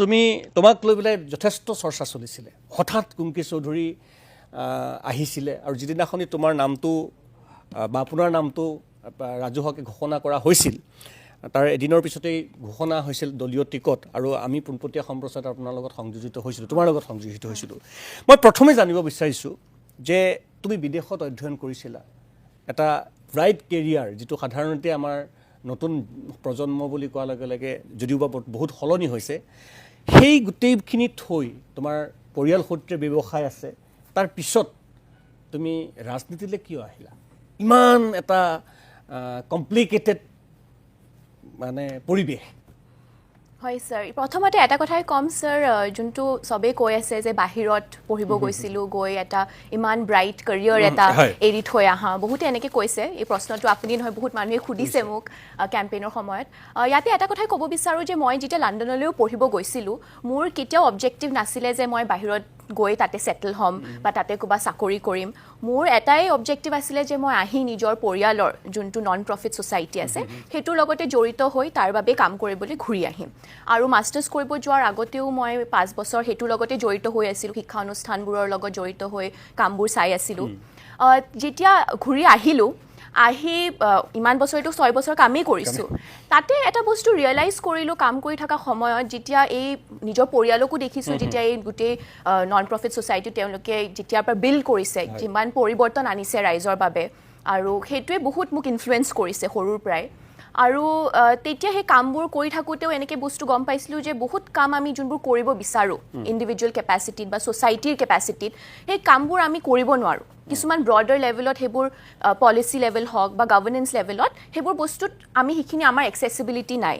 তুমি তোমাক লৈ পেলাই যথেষ্ট চৰ্চা চলিছিলে হঠাৎ কুংকি চৌধুৰী আহিছিলে আৰু যিদিনাখনি তোমাৰ নামটো বা আপোনাৰ নামটো ৰাজহুৱাকৈ ঘোষণা কৰা হৈছিল তাৰ এদিনৰ পিছতেই ঘোষণা হৈছিল দলীয় টিকট আৰু আমি পোনপটীয়া সম্প্ৰচাৰত আপোনাৰ লগত সংযোজিত হৈছিলোঁ তোমাৰ লগত সংযোজিত হৈছিলোঁ মই প্ৰথমে জানিব বিচাৰিছোঁ যে তুমি বিদেশত অধ্যয়ন কৰিছিলা এটা ব্ৰাইট কেৰিয়াৰ যিটো সাধাৰণতে আমাৰ নতুন প্ৰজন্ম বুলি কোৱাৰ লগে লগে যদিও বা বহুত সলনি হৈছে সেই গোটেইখিনি থৈ তোমাৰ পৰিয়াল সূত্ৰে ব্যৱসায় আছে তাৰ পিছত তুমি ৰাজনীতিলৈ কিয় আহিলা ইমান এটা কমপ্লিকেটেড মানে পৰিৱেশ হয় স্যাৰ প্ৰথমতে এটা কথাই কম স্যাৰ যোনটো সবে কৈ আছে যে বাহিৰত পঢ়িব গৈছিলোঁ গৈ এটা ইমান ব্ৰাইট কেৰিয়াৰ এটা এৰি থৈ আহা বহুতে এনেকৈ কৈছে এই প্ৰশ্নটো আপুনি নহয় বহুত মানুহে সুধিছে মোক কেম্পেইনৰ সময়ত ইয়াতে এটা কথাই ক'ব বিচাৰোঁ যে মই যেতিয়া লণ্ডনলৈও পঢ়িব গৈছিলোঁ মোৰ কেতিয়াও অবজেক্টিভ নাছিলে যে মই বাহিৰত গৈ তাতে সেটেল হ'ম বা তাতে কিবা চাকৰি কৰিম মোৰ এটাই অবজেক্টিভ আছিলে যে মই আহি নিজৰ পৰিয়ালৰ যোনটো নন প্ৰফিট ছ'চাইটি আছে সেইটোৰ লগতে জড়িত হৈ তাৰ বাবে কাম কৰিবলৈ ঘূৰি আহিম আৰু মাষ্টাৰ্ছ কৰিব যোৱাৰ আগতেও মই 5 বছৰ সেইটোৰ লগতে জড়িত হৈ আছিলোঁ শিক্ষা অনুষ্ঠানবোৰৰ লগত জড়িত হৈ কামবোৰ চাই আছিলোঁ যেতিয়া ঘূৰি আহিলোঁ আহি ইমান বছৰটো 6 বছৰ কামেই কৰিছোঁ তাতে এটা বস্তু ৰিয়েলাইজ কৰিলোঁ কাম কৰি থকা সময়ত যেতিয়া এই নিজৰ পৰিয়ালকো দেখিছোঁ যেতিয়া এই গোটেই নন প্ৰফিট ছ'চাইটি তেওঁলোকে যেতিয়াৰ পৰা বিল্ড কৰিছে যিমান পৰিৱৰ্তন আনিছে ৰাইজৰ বাবে আৰু সেইটোৱে বহুত মোক ইনফ্লুৱেঞ্চ কৰিছে সৰুৰ পৰাই আৰু তেতিয়া সেই কামবোৰ কৰি থাকোঁতেও এনেকৈ বস্তু গম পাইছিলোঁ যে বহুত কাম আমি যোনবোৰ কৰিব বিচাৰোঁ ইণ্ডিভিজুৱেল কেপাচিটিত বা ছ'চাইটিৰ কেপাচিটিত সেই কামবোৰ আমি কৰিব নোৱাৰোঁ কিছুমান ব্ৰডাৰ লেভেলত সেইবোৰ পলিচি লেভেল হওক বা গভৰ্নেন্স লেভেলত সেইবোৰ বস্তুত আমি সেইখিনি আমাৰ এক্সেচিবিলিটি নাই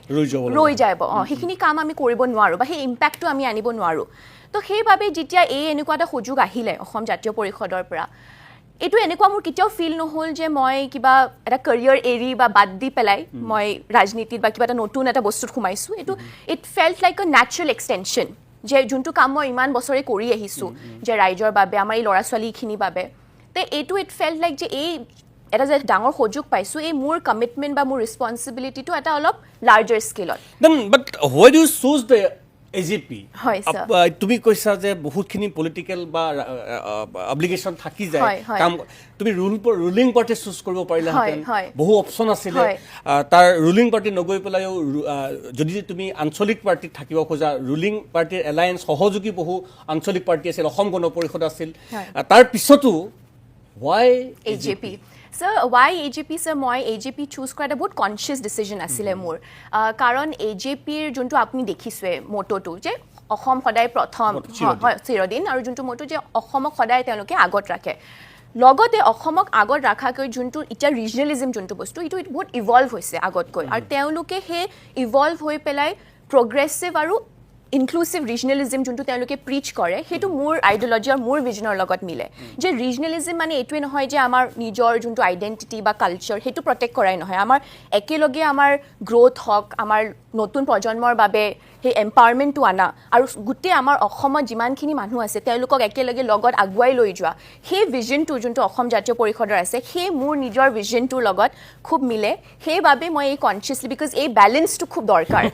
ৰৈ যাব সেইখিনি কাম আমি কৰিব নোৱাৰোঁ বা সেই ইম্পেক্টটো আমি আনিব নোৱাৰোঁ তো সেইবাবে যেতিয়া এনেকুৱা এটা সুযোগ আহিলে অসম জাতীয় পৰিষদৰ পৰা এইটো এনেকুৱা মোৰ কেতিয়াও ফিল নহ'ল যে মই কিবা এটা কেৰিয়াৰ এৰি বা বাদ দি পেলাই মই ৰাজনীতিত বা কিবা এটা নতুন এটা বস্তুত সোমাইছোঁ এইটো it felt like a natural extension যে যোনটো কাম মই ইমান বছৰে কৰি আহিছোঁ যে ৰাইজৰ বাবে আমাৰ এই ল'ৰা ছোৱালীখিনিৰ বাবে তে এইটো ইট ফেল্ট লাইক যে এই এটা যে ডাঙৰ সুযোগ পাইছোঁ এই মোৰ কমিটমেণ্ট বা মোৰ ৰেছপনচিবিলিটিটো এটা অলপ লাৰ্জাৰ স্কেলত but why do choose the AGP হয় স্যাৰ তুমি কৈছা যে বহুতখিনি পলিটিকেল বা অব্লিগেশ্যন থাকি যায় কাম তুমি ৰুলিং পাৰ্টি চুজ কৰিব পাৰিলাহেঁতেন বহু অপশ্যন আছিলে তাৰ ৰুলিং পাৰ্টি নগৈ পেলাইও যদি তুমি আঞ্চলিক পাৰ্টিত থাকিব খোজা ৰুলিং পাৰ্টিৰ এলায়েন্স সহযোগী বহু আঞ্চলিক পাৰ্টি আছিল অসম গণ পৰিষদ আছিল তাৰ পিছতো হোৱাই AGP Sir, why AGP, sir? মই AGP choose কৰা এটা বহুত কনচিয়াছ ডিচিজন আছিলে মোৰ কাৰণ AGPৰ যোনটো আপুনি দেখিছে মটোটো যে অসম সদায় প্ৰথম চিৰদিন আৰু যোনটো মটো যে অসমক সদায় তেওঁলোকে আগত ৰাখে লগতে অসমক আগত ৰাখাকৈ যোনটো এতিয়া ৰিজনেলিজম যোনটো বস্তু এইটো বহুত ইভলভ হৈছে আগতকৈ আৰু তেওঁলোকে সেই ইভলভ হৈ পেলাই প্ৰগ্ৰেছিভ আৰু ইনক্লুচিভ ৰিজনেলিজম যোনটো তেওঁলোকে প্ৰিচ কৰে সেইটো মোৰ আইডিঅলজি আৰু মোৰ ভিজনৰ লগত মিলে যে ৰিজনেলিজম মানে এইটোৱে নহয় যে আমাৰ নিজৰ যোনটো আইডেণ্টিটি বা কালচাৰ সেইটো প্ৰটেক্ট কৰাই নহয় আমাৰ একেলগে আমাৰ গ্ৰ'থ হওক আমাৰ নতুন প্ৰজন্মৰ বাবে সেই এম্পাৱাৰমেণ্টটো আনা আৰু গোটেই আমাৰ অসমত যিমানখিনি মানুহ আছে তেওঁলোকক একেলগে লগত আগুৱাই লৈ যোৱা সেই ভিজনটো যোনটো অসম জাতীয় পৰিষদৰ আছে সেই মোৰ নিজৰ ভিজনটোৰ লগত খুব মিলে সেইবাবে মই এই কনচিয়াছলি বিকজ এই বেলেঞ্চটো খুব দৰকাৰ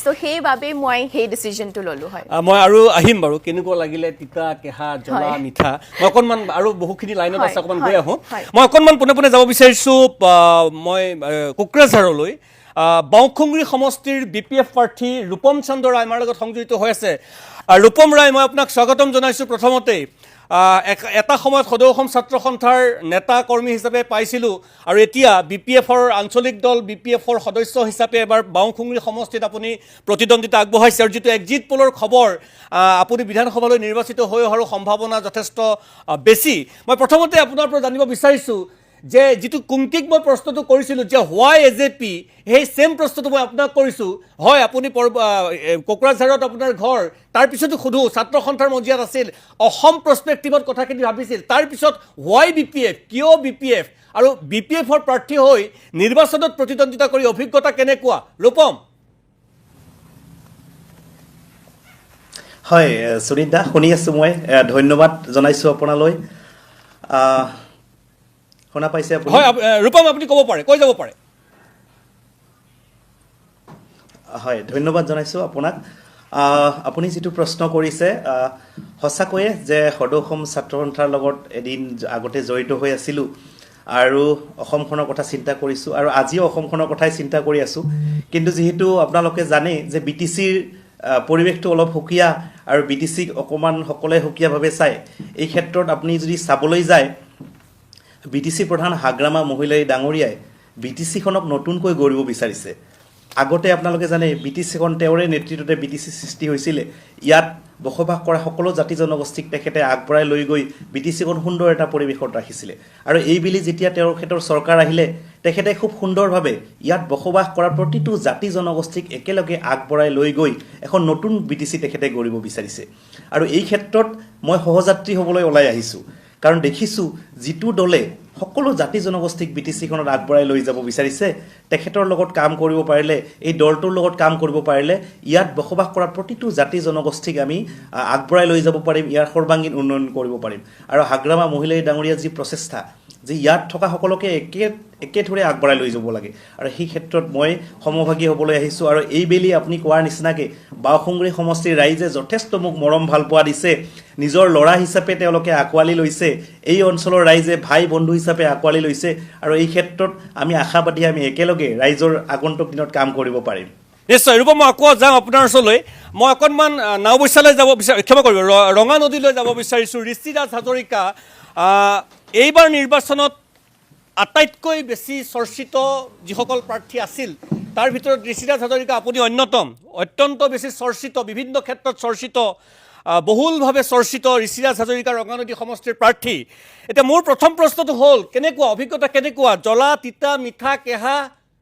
চ' সেইবাবে মই সেই ডিচিজনটো ল'লোঁ হয় মই আৰু আহিম বাৰু কেনেকুৱা লাগিলে তিতা কেহা জ্বলা মিঠা মই অকণমান আৰু বহুখিনি লাইনত আছে অকণমান গৈ আহোঁ মই অকণমান পোনে পোনে যাব বিচাৰিছোঁ মই কোকৰাঝাৰলৈ বাওঁখুংৰি সমষ্টিৰ BPF প্ৰাৰ্থী ৰূপম চন্দ্ৰ ৰায় আমাৰ লগত সংযোজিত হৈ আছে ৰূপম ৰায় মই আপোনাক স্বাগতম জনাইছোঁ প্ৰথমতেই এটা সময়ত সদৌ অসম ছাত্ৰ সন্থাৰ নেতা কৰ্মী হিচাপে পাইছিলোঁ আৰু এতিয়া BPFৰ আঞ্চলিক দল BPFৰ সদস্য হিচাপে এবাৰ বাওঁখুংৰি সমষ্টিত আপুনি প্ৰতিদ্বন্দ্বিতা আগবঢ়াইছে আৰু যিটো এক্সিট পলৰ খবৰ আপুনি বিধানসভালৈ নিৰ্বাচিত হৈ অহাৰ সম্ভাৱনা যথেষ্ট বেছি মই প্ৰথমতে আপোনাৰ পৰা জানিব বিচাৰিছোঁ যে যিটো কুংকিক মই প্ৰশ্নটো কৰিছিলোঁ যে হোৱাই AGP সেই ছেম প্ৰশ্নটো মই আপোনাক কৰিছোঁ হয় আপুনি কোকৰাঝাৰত আপোনাৰ ঘৰ তাৰপিছতো সোধোঁ ছাত্ৰ সন্থাৰ মজিয়াত আছিল অসম প্ৰস্পেক্টিভত কথাখিনি ভাবিছিল তাৰপিছত হোৱাই BPF কিয় BPF আৰু BPFৰ প্ৰাৰ্থী হৈ নিৰ্বাচনত প্ৰতিদ্বন্দ্বিতা কৰি অভিজ্ঞতা কেনেকুৱা ৰূপম হয় সুনীত দা শুনি আছোঁ মই ধন্যবাদ জনাইছোঁ আপোনালৈ শুনা পাইছে আপুনি হয় ৰূপম আপুনি ক'ব পাৰে কৈ যাব পাৰে হয় ধন্যবাদ জনাইছোঁ আপোনাক আপুনি যিটো প্ৰশ্ন কৰিছে সঁচাকৈয়ে যে সদৌ অসম ছাত্ৰ সন্থাৰ লগত এদিন আগতে জড়িত হৈ আছিলোঁ আৰু অসমখনৰ কথা চিন্তা কৰিছোঁ আৰু আজিও অসমখনৰ কথাই চিন্তা কৰি আছোঁ কিন্তু যিহেতু আপোনালোকে জানে যে BTCৰ পৰিৱেশটো অলপ সুকীয়া আৰু BTCক অকণমান সকলোৱে সুকীয়াভাৱে চায় এই ক্ষেত্ৰত আপুনি যদি চাবলৈ যায় BTC প্ৰধান হাগ্ৰামা মহিলাই ডাঙৰীয়াই BTCখনক নতুনকৈ গঢ়িব বিচাৰিছে আগতে আপোনালোকে জানে BTCখন তেওঁৰে নেতৃত্বতে BTC সৃষ্টি হৈছিলে ইয়াত বসবাস কৰা সকলো জাতি জনগোষ্ঠীক তেখেতে আগবঢ়াই লৈ গৈ BTCখন সুন্দৰ এটা পৰিৱেশত ৰাখিছিলে আৰু এইবেলি যেতিয়া তেখেতৰ চৰকাৰ আহিলে তেখেতে খুব সুন্দৰভাৱে ইয়াত বসবাস কৰা প্ৰতিটো জাতি জনগোষ্ঠীক একেলগে আগবঢ়াই লৈ গৈ এখন নতুন BTC তেখেতে গঢ়িব বিচাৰিছে আৰু এই ক্ষেত্ৰত মই সহযাত্ৰী হ'বলৈ ওলাই আহিছোঁ কাৰণ দেখিছোঁ যিটো দলে সকলো জাতি জনগোষ্ঠীক BTCখনত আগবঢ়াই লৈ যাব বিচাৰিছে তেখেতৰ লগত কাম কৰিব পাৰিলে এই দলটোৰ লগত কাম কৰিব পাৰিলে ইয়াত বসবাস কৰা প্ৰতিটো জাতি জনগোষ্ঠীক আমি আগবঢ়াই লৈ যাব পাৰিম ইয়াৰ সৰ্বাংগীন উন্নয়ন কৰিব পাৰিম আৰু হাগ্ৰামা মহিলাই ডাঙৰীয়া যি প্ৰচেষ্টা যে ইয়াত থকা সকলোকে একেথৰে আগবঢ়াই লৈ যাব লাগে আৰু সেই ক্ষেত্ৰত মই সমভাগী হ'বলৈ আহিছোঁ আৰু এইবেলি আপুনি কোৱাৰ নিচিনাকৈ বাওসুংগুৰি সমষ্টিৰ ৰাইজে যথেষ্ট মোক মৰম ভাল পোৱা দিছে নিজৰ ল'ৰা হিচাপে তেওঁলোকে আঁকোৱালি লৈছে এই অঞ্চলৰ ৰাইজে ভাই বন্ধু হিচাপে আঁকোৱালি লৈছে আৰু এই ক্ষেত্ৰত আমি আশাবাদী আমি একেলগে ৰাইজৰ আগন্তুক দিনত কাম কৰিব পাৰিম নিশ্চয় ৰূপা মই আকৌ যাম আপোনাৰ ওচৰলৈ মই অকণমান নাওবৈচালৈ যাব ক্ষমা কৰিব ৰঙা নদীলৈ যাব বিচাৰিছোঁ ঋষিৰাজ হাজৰিকা এইবাৰ নিৰ্বাচনত আটাইতকৈ বেছি চৰ্চিত যিসকল প্ৰাৰ্থী আছিল তাৰ ভিতৰত ঋষিৰাজ হাজৰিকা আপুনি অন্যতম অত্যন্ত বেছি চৰ্চিত বিভিন্ন ক্ষেত্ৰত চৰ্চিত বহুলভাৱে চৰ্চিত ঋষিৰাজ হাজৰিকা ৰঙানদী সমষ্টিৰ প্ৰাৰ্থী এতিয়া মোৰ প্ৰথম প্ৰশ্নটো হ'ল কেনেকুৱা অভিজ্ঞতা কেনেকুৱা জ্বলা তিতা মিঠা কেহা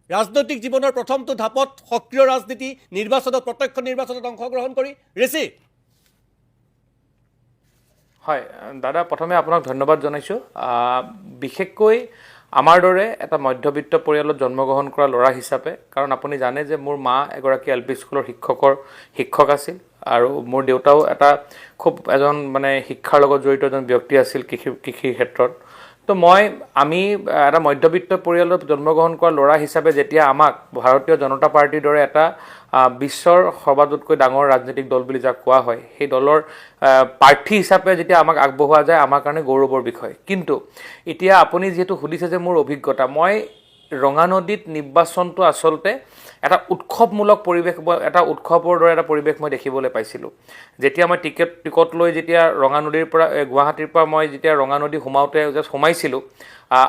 ৰাজনৈতিক জীৱনৰ প্ৰথমটো ধাপত সক্ৰিয় ৰাজনীতি নিৰ্বাচনত প্ৰত্যক্ষ নিৰ্বাচনত অংশগ্ৰহণ কৰি ঋষি হয় দাদা প্ৰথমে আপোনাক ধন্যবাদ জনাইছোঁ বিশেষকৈ আমাৰ দৰে এটা মধ্যবিত্ত পৰিয়ালত জন্মগ্ৰহণ কৰা ল'ৰা হিচাপে কাৰণ আপুনি জানে যে মোৰ মা এগৰাকী LP স্কুলৰ শিক্ষক আছিল আৰু মোৰ দেউতাও এটা খুব এজন মানে শিক্ষাৰ লগত জড়িত এজন ব্যক্তি আছিল কৃষিৰ ক্ষেত্ৰত তো আমি এটা মধ্যবিত্ত পৰিয়ালত জন্মগ্ৰহণ কৰা ল'ৰা হিচাপে যেতিয়া আমাক ভাৰতীয় জনতা পাৰ্টিৰ দৰে এটা বিশ্বৰ সৰ্বাধিককৈ ডাঙৰ ৰাজনৈতিক দল বুলি যাক কোৱা হয় সেই দলৰ প্ৰাৰ্থী হিচাপে যেতিয়া আমাক আগবঢ়োৱা যায় আমাৰ কাৰণে গৌৰৱৰ বিষয় কিন্তু এতিয়া আপুনি যিহেতু সুধিছে যে মোৰ অভিজ্ঞতা মই ৰঙানদীত নিৰ্বাচনটো আচলতে এটা উৎসৱমূলক পৰিৱেশ এটা উৎসৱৰ দৰে এটা পৰিৱেশ মই দেখিবলৈ পাইছিলোঁ যেতিয়া মই টিকট লৈ যেতিয়া ৰঙানদীৰ পৰা গুৱাহাটীৰ পৰা মই যেতিয়া ৰঙানদী সোমাইছিলোঁ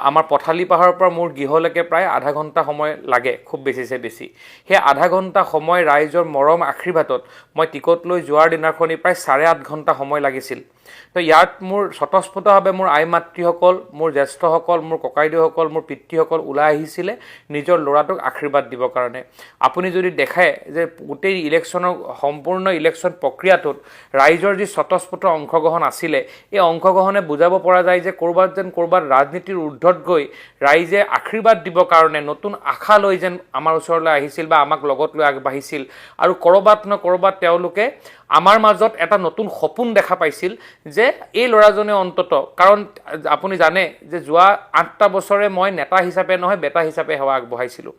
আমাৰ পথালি পাহাৰৰ পৰা মোৰ গৃহলৈকে প্ৰায় আধা ঘণ্টা সময় লাগে খুব বেছিছে বেছি সেই আধা ঘণ্টা সময় ৰাইজৰ মৰম আশীৰ্বাদত মই টিকট লৈ যোৱাৰ দিনাখনি প্ৰায় 8.5 ঘণ্টা সময় লাগিছিল তো ইয়াত মোৰ স্বতঃস্ফূৰ্তভাৱে মোৰ আই মাতৃসকল মোৰ জ্যেষ্ঠসকল মোৰ ককাইদেউসকল মোৰ পিতৃসকল ওলাই আহিছিলে নিজৰ ল'ৰাটোক আশীৰ্বাদ দিবৰ কাৰণে আপুনি যদি দেখে যে গোটেই ইলেকশ্যনৰ সম্পূৰ্ণ ইলেকশ্যন প্ৰক্ৰিয়াটোত ৰাইজৰ যি স্বতঃস্ফূৰ্ত অংশগ্ৰহণ আছিলে এই অংশগ্ৰহণে বুজাব পৰা যায় যে ক'ৰবাত ৰাজনীতিৰ ঊৰ্ধত গৈ ৰাইজে আশীৰ্বাদ দিবৰ কাৰণে নতুন আশা লৈ যেন আমাৰ ওচৰলৈ আহিছিল বা আমাক লগত লৈ আগবাঢ়িছিল আৰু ক'ৰবাত তেওঁলোকে আমাৰ মাজত এটা নতুন সপোন দেখা পাইছিল যে এই ল'ৰাজনে অন্তত কাৰণ আপুনি জানে যে যোৱা 8টা বছৰে মই নেতা হিচাপে নহয় বেটা হিচাপে সেৱা আগবঢ়াইছিলোঁ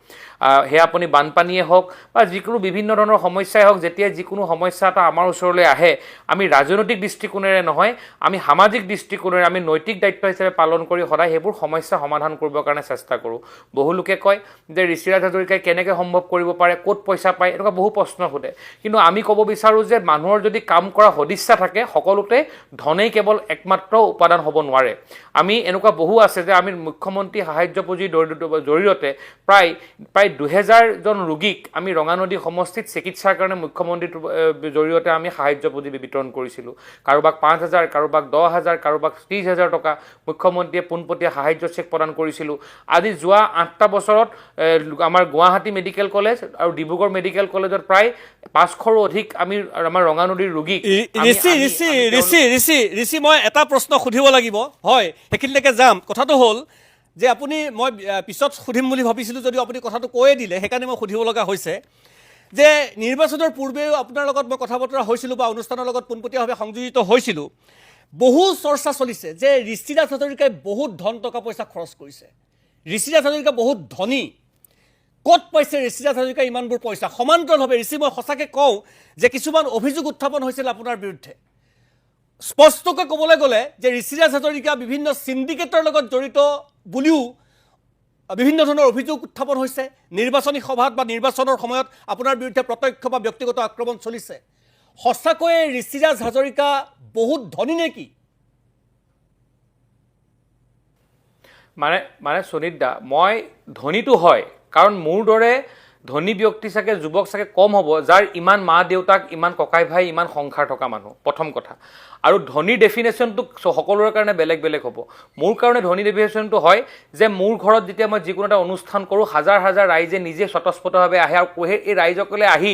সেয়া আপুনি বানপানীয়ে হওক বা যিকোনো বিভিন্ন ধৰণৰ সমস্যাই হওক যেতিয়া যিকোনো সমস্যা এটা আমাৰ ওচৰলৈ আহে আমি ৰাজনৈতিক দৃষ্টিকোণেৰে নহয় আমি সামাজিক দৃষ্টিকোণেৰে আমি নৈতিক দায়িত্ব হিচাপে পালন কৰি সদায় সেইবোৰ সমস্যা সমাধান কৰিবৰ কাৰণে চেষ্টা কৰোঁ বহু লোকে কয় যে ঋষিৰাজ হাজৰিকাই কেনেকৈ সম্ভৱ কৰিব পাৰে ক'ত পইচা পায় এনেকুৱা বহু প্ৰশ্ন সোধে কিন্তু আমি ক'ব বিচাৰোঁ যে মানুহৰ যদি কাম কৰা সদিচ্ছা থাকে সকলোতে ধনেই কেৱল একমাত্ৰ উপাদান হ'ব নোৱাৰে আমি এনেকুৱা বহু আছে যে আমি মুখ্যমন্ত্ৰী সাহায্য পুঁজিৰ জৰিয়তে প্ৰায় 2000 জন ৰোগীক আমি ৰঙানদী সমষ্টিত চিকিৎসাৰ কাৰণে মুখ্যমন্ত্ৰীৰ জৰিয়তে আমি সাহায্য পুঁজি বিতৰণ কৰিছিলোঁ কাৰোবাক 5,000 কাৰোবাক 10,000 কাৰোবাক 30,000 টকা মুখ্যমন্ত্ৰীয়ে পোনপটীয়া সাহায্য চেক প্ৰদান কৰিছিলোঁ আজি যোৱা 8টা বছৰত আমাৰ গুৱাহাটী মেডিকেল কলেজ আৰু ডিব্ৰুগড় মেডিকেল কলেজত প্ৰায় 500ৰো অধিক আমি আমাৰ ৰঙানদীৰ ৰোগীক ঋষি মই এটা প্ৰশ্ন সুধিব লাগিব হয় সেইখিনিলৈকে যাম কথাটো হ'ল যে আপুনি মই পিছত সুধিম বুলি ভাবিছিলোঁ যদিও আপুনি কথাটো কৈয়ে দিলে সেইকাৰণে মই সুধিব লগা হৈছে যে নিৰ্বাচনৰ পূৰ্বেও আপোনাৰ লগত মই কথা বতৰা হৈছিলোঁ বা অনুষ্ঠানৰ লগত পোনপটীয়াভাৱে সংযোজিত হৈছিলোঁ বহু চৰ্চা চলিছে যে ঋষিৰাজ হাজৰিকাই বহুত ধন টকা পইচা খৰচ কৰিছে ঋষিৰাজ হাজৰিকা বহুত ধনী ক'ত পাইছে ঋষিৰাজ হাজৰিকা ইমানবোৰ পইচা? সমান্তৰালভাৱে ঋষি, মই সঁচাকৈ কওঁ যে কিছুমান অভিযোগ উত্থাপন হৈছিল আপোনাৰ বিৰুদ্ধে। স্পষ্টকৈ ক'বলৈ গ'লে যে ঋষিৰাজ হাজৰিকা বিভিন্ন চিণ্ডিকেটৰ লগত জড়িত বুলিও বিভিন্ন ধৰণৰ অভিযোগ উত্থাপন হৈছে। নিৰ্বাচনী সভাত বা নিৰ্বাচনৰ সময়ত আপোনাৰ বিৰুদ্ধে প্ৰত্যক্ষ বা ব্যক্তিগত আক্ৰমণ চলিছে। সঁচাকৈয়ে ঋষিৰাজ হাজৰিকা বহুত ধনী নেকি? মানে সুনীত দা, মই ধনীটো হয়, কাৰণ মোৰ দৰে ধনী ব্যক্তি চাগে যুৱক চাগে কম হ'ব যাৰ ইমান মা দেউতাক, ইমান ককাই ভাই, ইমান সংসাৰ থকা মানুহ, প্ৰথম কথা। আৰু ধনী ডেফিনেশ্যনটো সকলোৰে কাৰণে বেলেগ বেলেগ হ'ব। মোৰ কাৰণে ধনী ডেফিনেশ্যনটো হয় যে মোৰ ঘৰত যেতিয়া মই যিকোনো এটা অনুষ্ঠান কৰোঁ, হাজাৰ হাজাৰ ৰাইজে নিজে স্বতঃস্ফূৰ্তভাৱে আহে আৰু এই ৰাইজসকলে আহি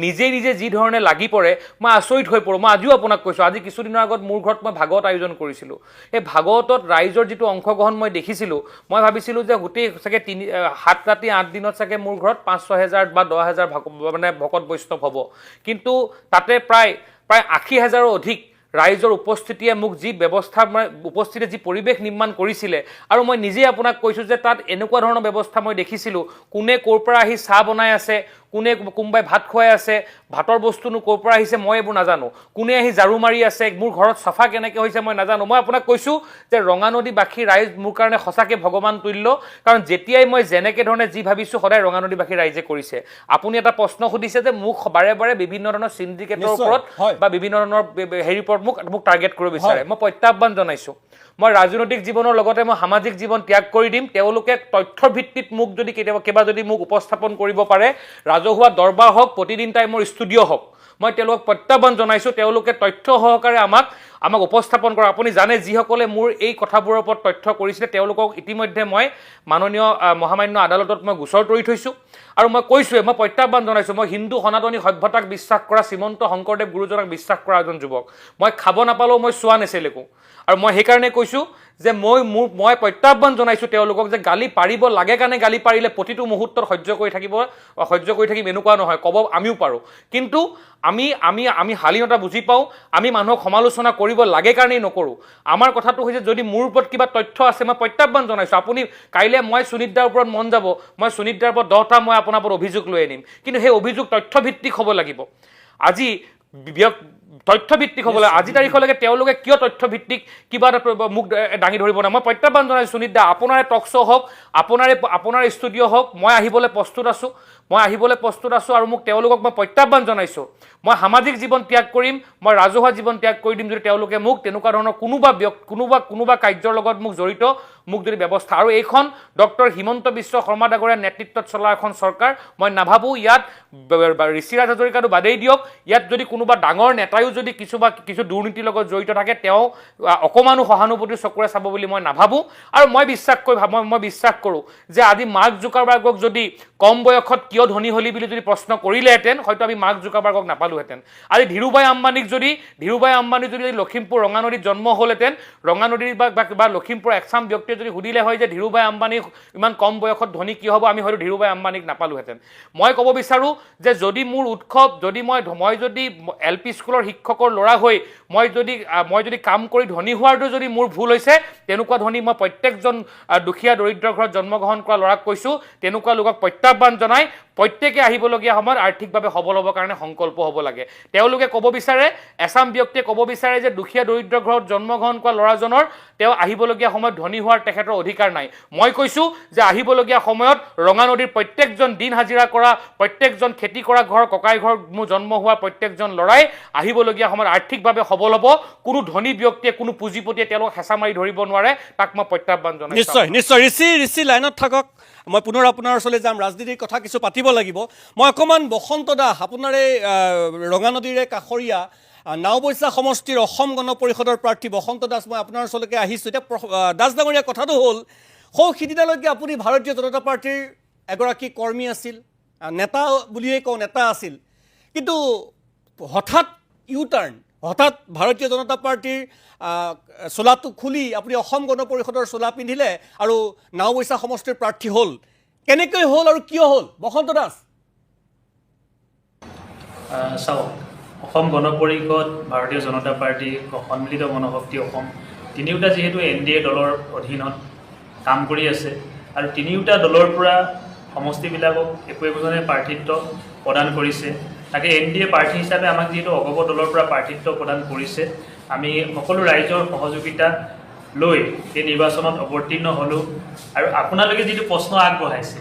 নিজে নিজে যি ধৰণে লাগি পৰে, মই আচৰিত হৈ পৰোঁ। মই আজিও আপোনাক কৈছোঁ, আজি কিছুদিনৰ আগত মোৰ ঘৰত মই ভাগৱত আয়োজন কৰিছিলোঁ। এই ভাগৱতত ৰাইজৰ যিটো অংশগ্ৰহণ মই দেখিছিলোঁ, মই ভাবিছিলোঁ যে গোটেই চাগে 7 ৰাতি 8 দিনত চাগে মোৰ ঘৰত 5-6 হাজাৰ বা 10 হাজাৰ মানে ভকত বৈষ্ণৱ হ'ব। কিন্তু তাতে প্ৰায় 80,000ৰো অধিক ৰাইজৰ উপস্থিতিয়ে মোক যি ব্যৱস্থা, মানে উপস্থিতিয়ে যি পৰিৱেশ নিৰ্মাণ কৰিছিলে, আৰু মই নিজেই আপোনাক কৈছোঁ যে তাত এনেকুৱা ধৰণৰ ব্যৱস্থা মই দেখিছিলোঁ। কোনে ক'ৰ পৰা আহি চাহ বনাই আছে, কোনোবাই ভাত খুৱাই আছে, ভাতৰ বস্তুনো ক'ৰ পৰা আহিছে মই এইবোৰ নাজানো। কোনে আহি ঝাৰু মাৰি আছে, মোৰ ঘৰত চাফা কেনেকৈ হৈছে মই নাজানো। মই আপোনাক কৈছোঁ যে ৰঙানদীবাসী ৰাইজ মোৰ কাৰণে সঁচাকৈ ভগৱান তুল্য, কাৰণ যেতিয়াই মই যেনেকৈ ধৰণে যি ভাবিছোঁ সদায় ৰঙানদীবাসী ৰাইজে কৰিছে। আপুনি এটা প্ৰশ্ন সুধিছে যে মোক বাৰে বাৰে বিভিন্ন ধৰণৰ চিণ্ডিকেটৰ ওপৰত বা বিভিন্ন ধৰণৰ হেৰিৰ ওপৰত মোক টাৰ্গেট কৰিব বিচাৰে। মই প্ৰত্যাহ্বান জনাইছোঁ, মই ৰাজনৈতিক জীৱনৰ লগতে মই সামাজিক জীৱন ত্যাগ কৰি দিম তেওঁলোকে তথ্যৰ ভিত্তিত মোক যদি কেতিয়াবা যদি মোক উপস্থাপন কৰিব পাৰে, ৰাজহুৱা দৰবাৰ হওক, প্ৰতিদিন টাইমৰ ষ্টুডিঅ' হওক, মই তেওঁলোকক প্ৰত্যাহ্বান জনাইছোঁ তেওঁলোকে তথ্য সহকাৰে আমাক উপস্থাপন কৰা। আপুনি জানে যিসকলে মোৰ এই কথাবোৰৰ ওপৰত তথ্য কৰিছিলে তেওঁলোকক ইতিমধ্যে মই মাননীয় মহামান্য আদালতত মই গোচৰ তৰি থৈছোঁ। আৰু মই কৈছোঁৱে, মই প্ৰত্যাহ্বান জনাইছোঁ, মই হিন্দু সনাতনী সভ্যতাক বিশ্বাস কৰা, শ্ৰীমন্ত শংকৰদেৱ গুৰুজনাক বিশ্বাস কৰা এজন যুৱক। মই খাব নাপালেও মই চোৱা নেচেলেকো। আৰু মই সেইকাৰণে কৈছোঁ যে মই প্ৰত্যাহ্বান জনাইছোঁ তেওঁলোকক যে গালি পাৰিব লাগে কাৰণে গালি পাৰিলে প্ৰতিটো মুহূৰ্তত সহ্য কৰি থাকিম এনেকুৱা নহয়, ক'ব আমিও পাৰোঁ। কিন্তু আমি শালীনতা বুজি পাওঁ, আমি মানুহক সমালোচনা কৰিব লাগে কাৰণেই নকৰোঁ। আমাৰ কথাটো হৈছে যদি মোৰ ওপৰত কিবা তথ্য আছে মই প্ৰত্যাহ্বান জনাইছোঁ। আপুনি কাইলৈ মই সুনীত দাৰ ওপৰত মন যাব, মই সুনীত দাৰ ওপৰত 10টা মই আপোনাৰ ওপৰত অভিযোগ লৈ আনিম, কিন্তু সেই অভিযোগ তথ্যভিত্তিক হ'ব লাগিব। আজি তথ্যভিত্তিক হ'ব লাগে। আজি তাৰিখলৈকে তেওঁলোকে কিয় তথ্যভিত্তিক কিবা এটা মোক দাঙি ধৰিব নাই। মই প্ৰত্যাহ্বান জনাইছোঁ সুনীত দা, আপোনাৰে টক শ্ব' হওক, আপোনাৰ ষ্টুডিঅ' হওক, মই আহিবলৈ প্ৰস্তুত আছোঁ আৰু মোক তেওঁলোকক মই প্ৰত্যাহ্বান জনাইছোঁ। মই সামাজিক জীৱন ত্যাগ কৰিম, মই ৰাজহুৱা জীৱন ত্যাগ কৰি দিম যদি তেওঁলোকে মোক তেনেকুৱা ধৰণৰ কোনোবা কাৰ্যৰ লগত মোক জড়িত মোক যদি ব্যৱস্থা। আৰু এইখন ডক্টৰ হিমন্ত বিশ্ব শৰ্মা ডাঙৰীয়াৰ নেতৃত্বত চলা এখন চৰকাৰ। মই নাভাবোঁ ইয়াত ঋষিৰাজ হাজৰিকাটো বাদেই দিয়ক, ইয়াত যদি কোনোবা ডাঙৰ নেতায়ো যদি কিছু দুৰ্নীতিৰ লগত জড়িত থাকে তেওঁ অকণমানো সহানুভূতিৰ চকুৰে চাব বুলি মই নাভাবোঁ। আৰু মই বিশ্বাস কৰোঁ যে আজি মাৰ্ক জুকাৰবাৰ্গক যদি কম বয়সত কিয় ধনী হ'লি বুলি যদি প্ৰশ্ন কৰিলেহেঁতেন হয়তো আমি মাৰ্ক জুকাৰবাৰ্গক নাপালোহেঁতেন। আজি ধীৰুভাই আম্বানীক যদি লখিমপুৰ ৰঙানদীত জন্ম হ'লহেঁতেন, ৰঙানদীৰ বা লখিমপুৰ এচাম ব্যক্তিয়ে যদি সুধিলে হয় যে ধীৰুভাই আম্বানী ইমান কম বয়সত ধনী কিয় হ'ব, আমি হয়তো ধীৰুভাই আম্বানীক নাপালোহেঁতেন। মই ক'ব বিচাৰোঁ যে যদি মোৰ উৎসৱ, যদি মই যদি LP স্কুলৰ শিক্ষকৰ ল'ৰা হৈ মই যদি কাম কৰি ধনী হোৱাটো যদি মোৰ ভুল হৈছে, তেনেকুৱা ধনী মই প্ৰত্যেকজন দুখীয়া দৰিদ্ৰ ঘৰত জন্মগ্ৰহণ কৰা ল'ৰাক কৈছোঁ, তেনেকুৱা লোকক প্ৰত্যাহ্বান জনাই প্ৰত্যেকে আহিবলগীয়া সময়ত আৰ্থিকভাৱে সবল হ'বৰ কাৰণে সংকল্প হ'ব লাগে। তেওঁলোকে ক'ব বিচাৰে, এচাম ব্যক্তিয়ে ক'ব বিচাৰে যে দুখীয়া দৰিদ্ৰ ঘৰত জন্মগ্ৰহণ কৰা ল'ৰাজনৰ তেওঁ আহিবলগীয়া সময়ত ধনী হোৱাৰ তেখেতৰ অধিকাৰ নাই। মই কৈছোঁ যে আহিবলগীয়া সময়ত ৰঙানদীৰ প্ৰত্যেকজন দিন হাজিৰা কৰা, প্ৰত্যেকজন খেতি কৰা ঘৰ, ককাই ঘৰ মোৰ জন্ম হোৱা প্ৰত্যেকজন ল'ৰাই আহিবলগীয়া সময়ত আৰ্থিকভাৱে সবল হ'ব। কোনো ধনী ব্যক্তিয়ে, কোনো পুঁজিপতিয়ে তেওঁলোকক হেঁচা মাৰি ধৰিব নোৱাৰে। তাক মই প্ৰত্যাহ্বান জনাইছোঁ। নিশ্চয় ঋষি লাইনত থাকক, মই পুনৰ আপোনাৰ ওচৰলৈ যাম, ৰাজনীতিৰ কথা কিছু পাতিব লাগিব। মই অকণমান বসন্ত দাস, আপোনাৰ এই ৰঙানদীৰে কাষৰীয়া নাওবৈচা সমষ্টিৰ অসম গণ পৰিষদৰ প্ৰাৰ্থী বসন্ত দাস, মই আপোনাৰ ওচৰলৈকে আহিছোঁ। এতিয়া দাস ডাঙৰীয়া, কথাটো হ'ল সিদিনালৈকে আপুনি ভাৰতীয় জনতা পাৰ্টীৰ এগৰাকী কৰ্মী আছিল, নেতা বুলিয়েই কওঁ, নেতা আছিল। কিন্তু হঠাৎ হঠাৎ ভাৰতীয় জনতা পাৰ্টীৰ চোলাটো খুলি আপুনি অসম গণ পৰিষদৰ চোলা পিন্ধিলে আৰু নাওবৈচা সমষ্টিৰ প্ৰাৰ্থী হ'ল। কেনেকৈ হ'ল আৰু কিয় হ'ল বসন্ত দাস? চাওক, অসম গণ পৰিষদ, ভাৰতীয় জনতা পাৰ্টী, সন্মিলিত গণশক্তি অসম, তিনিওটা যিহেতু NDA দলৰ অধীনত কাম কৰি আছে আৰু তিনিওটা দলৰ পৰা সমষ্টিবিলাকক একো একোজনে প্ৰাৰ্থিত্ব প্ৰদান কৰিছে। তাকে NDA প্ৰাৰ্থী হিচাপে আমাক যিহেতু অগপ দলৰ পৰা প্ৰাৰ্থিত্ব প্ৰদান কৰিছে, আমি সকলো ৰাইজৰ সহযোগিতা লৈ এই নিৰ্বাচনত অৱতীৰ্ণ হ'লোঁ। আৰু আপোনালোকে যিটো প্ৰশ্ন আগবঢ়াইছে,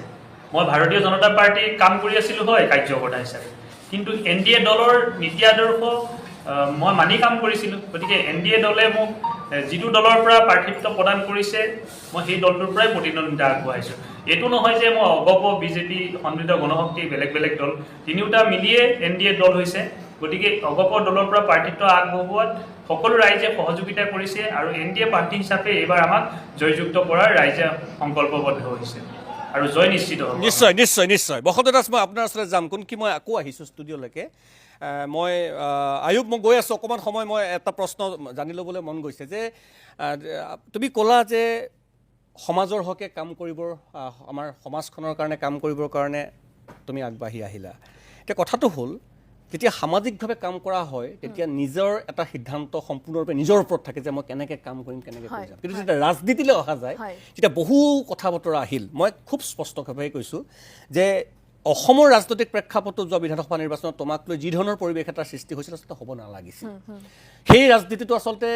মই ভাৰতীয় জনতা পাৰ্টীৰ কাম কৰি আছিলোঁ হয় কাৰ্যকৰ্তা হিচাপে, কিন্তু NDA দলৰ নীতি আদৰ্শ মই মানি কাম কৰিছিলোঁ। গতিকে NDA দলে মোক যিটো দলৰ পৰা প্ৰাৰ্থিত্ব প্ৰদান কৰিছে, মই সেই দলটোৰ পৰাই প্ৰতিদ্বন্দ্বিতা আগবঢ়াইছোঁ। এইটো নহয় যে মই অগপ, বিজেপি, সমৃদ্ধ গণশক্তি বেলেগ বেলেগ দল তিনিওটা মিলিয়ে NDA দল হৈছে। গতিকে অগপ দলৰ পৰা প্ৰাৰ্থিত্ব আগবঢ়োৱাত সকলো ৰাইজে সহযোগিতা কৰিছে আৰু NDA প্ৰাৰ্থী হিচাপে এইবাৰ আমাক জয়যুক্ত কৰাৰ ৰাইজে সংকল্পবদ্ধ হৈছে আৰু জয় নিশ্চিত হ'ব। নিশ্চয় নিশ্চয় নিশ্চয়। বসন্ত দাস, মই আপোনাৰ ওচৰলৈ যাম, কোন কি মই আকৌ আহিছোঁ ষ্টুডিঅ'লৈকে। মই আয়ুব, মই গৈ আছোঁ অকণমান সময়। মই এটা প্ৰশ্ন জানি ল'বলৈ মন গৈছে যে তুমি ক'লা যে সমাজৰ হকে কাম কৰিবৰ, আমাৰ সমাজখনৰ কাৰণে কাম কৰিবৰ কাৰণে তুমি আগবাঢ়ি আহিলা। এতিয়া কথাটো হ'ল, যেতিয়া সামাজিকভাৱে কাম কৰা হয় তেতিয়া নিজৰ এটা সিদ্ধান্ত সম্পূৰ্ণৰূপে নিজৰ ওপৰত থাকে যে মই কেনেকৈ কাম কৰিম, কেনেকৈ কৰি যাম। কিন্তু যেতিয়া ৰাজনীতিলৈ অহা যায় তেতিয়া বহু কথা বতৰা আহিল। মই খুব স্পষ্টভাৱে কৈছোঁ যে অসমৰ ৰাজনৈতিক প্ৰেক্ষাপটত যোৱা বিধানসভা নিৰ্বাচনত তোমাক লৈ যি ধৰণৰ পৰিৱেশ এটাৰ সৃষ্টি হৈছিল আচলতে হ'ব নালাগিছিল। সেই ৰাজনীতিটো আচলতে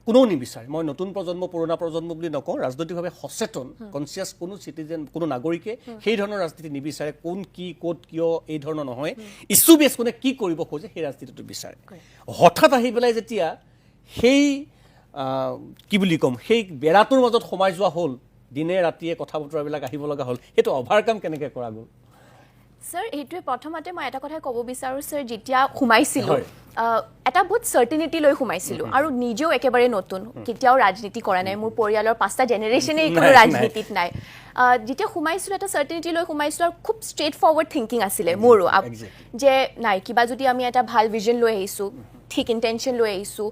কোনেও নিবিচাৰে। মই নতুন প্ৰজন্ম পুৰণা প্ৰজন্ম বুলি নকওঁ, ৰাজনৈতিকভাৱে সচেতন কনচিয়াছ কোনো চিটিজেন, কোনো নাগৰিকে সেই ধৰণৰ ৰাজনীতি নিবিচাৰে। কোন কি ক'ত কিয় এই ধৰণৰ নহয়, ইছ্যু বেছ কোনে কি কৰিব খোজে সেই ৰাজনীতিটো বিচাৰে। হঠাৎ আহি পেলাই যেতিয়া সেই কি বুলি ক'ম, সেই বেৰাটোৰ মাজত সোমাই যোৱা হ'ল, দিনে ৰাতিয়ে কথা বতৰাবিলাক আহিব লগা হ'ল, সেইটো অভাৰকাম কেনেকৈ কৰা গ'ল? স্যাৰ, এইটোৱে প্ৰথমতে মই এটা কথাই ক'ব বিচাৰোঁ স্যাৰ, যেতিয়া সোমাইছিলোঁ এটা বহুত চাৰ্টিনিটি লৈ সোমাইছিলোঁ আৰু নিজেও একেবাৰে নতুন, কেতিয়াও ৰাজনীতি কৰা নাই, মোৰ পৰিয়ালৰ 5টা জেনেৰেশ্যনেই কোনো ৰাজনীতিত নাই। যেতিয়া সোমাইছিলোঁ এটা চাৰ্টিনিটি লৈ সোমাইছিলোঁ আৰু খুব ষ্ট্ৰেইট ফৰৱাৰ্ড থিংকিং আছিলে মোৰো, যে নাই কিবা যদি আমি এটা ভাল ভিজন লৈ আহিছোঁ, ঠিক ইণ্টেনশ্যন লৈ আহিছোঁ,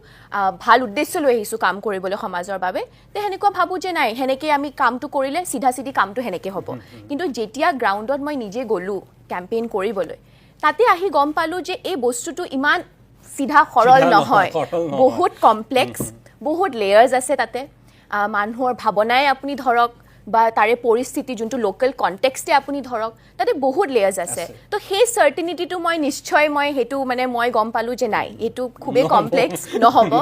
ভাল উদ্দেশ্য লৈ আহিছোঁ কাম কৰিবলৈ সমাজৰ বাবে, তে সেনেকুৱা ভাবোঁ যে নাই সেনেকৈ আমি কামটো কৰিলে চিধা চিধি কামটো সেনেকৈ হ'ব। কিন্তু যেতিয়া গ্ৰাউণ্ডত মই নিজে গ'লোঁ কেম্পেইন কৰিবলৈ, তাতে আহি গম পালোঁ যে এই বস্তুটো ইমান চিধা সৰল নহয়, বহুত কমপ্লেক্স, বহুত লেয়াৰ্ছ আছে তাতে। মানুহৰ ভাৱনাই আপুনি ধৰক বা তাৰে পৰিস্থিতি যোনটো লোকেল কণ্টেক্সটে আপুনি ধৰক, তাতে বহুত লেয়াৰ্ছ আছে। তো সেই চাৰ্টিনিটিটো মই নিশ্চয় সেইটো মই গম পালোঁ যে নাই এইটো খুবেই কমপ্লেক্স নহ'ব।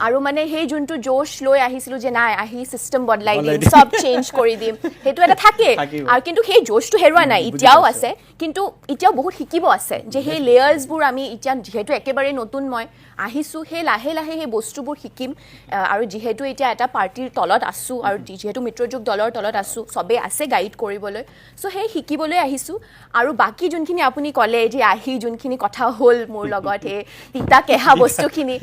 আৰু সেই যোনটো জোশ লৈ আহিছিলোঁ যে নাই আহি ছিষ্টেম বদলাই দিম, চব চেঞ্জ কৰি দিম, সেইটো এটা থাকে। আৰু কিন্তু সেই জোশটো হেৰুৱা নাই, এতিয়াও আছে, কিন্তু এতিয়াও বহুত শিকিব আছে যে সেই লেয়াৰ্ছবোৰ আমি এতিয়া যিহেতু একেবাৰে নতুন মই আহিছোঁ, সেই লাহে লাহে সেই বস্তুবোৰ শিকিম। আৰু যিহেতু এতিয়া এটা পাৰ্টিৰ তলত আছোঁ আৰু যিহেতু মিত্ৰজোঁট দলৰ তলত আছোঁ, চবেই আছে গাইড কৰিবলৈ, চ' সেই শিকিবলৈ আহিছোঁ। আৰু বাকী যোনখিনি আপুনি ক'লে যে আহি যোনখিনি কথা হ'ল মোৰ লগত, সেই তিতা কেহা বস্তুখিনি,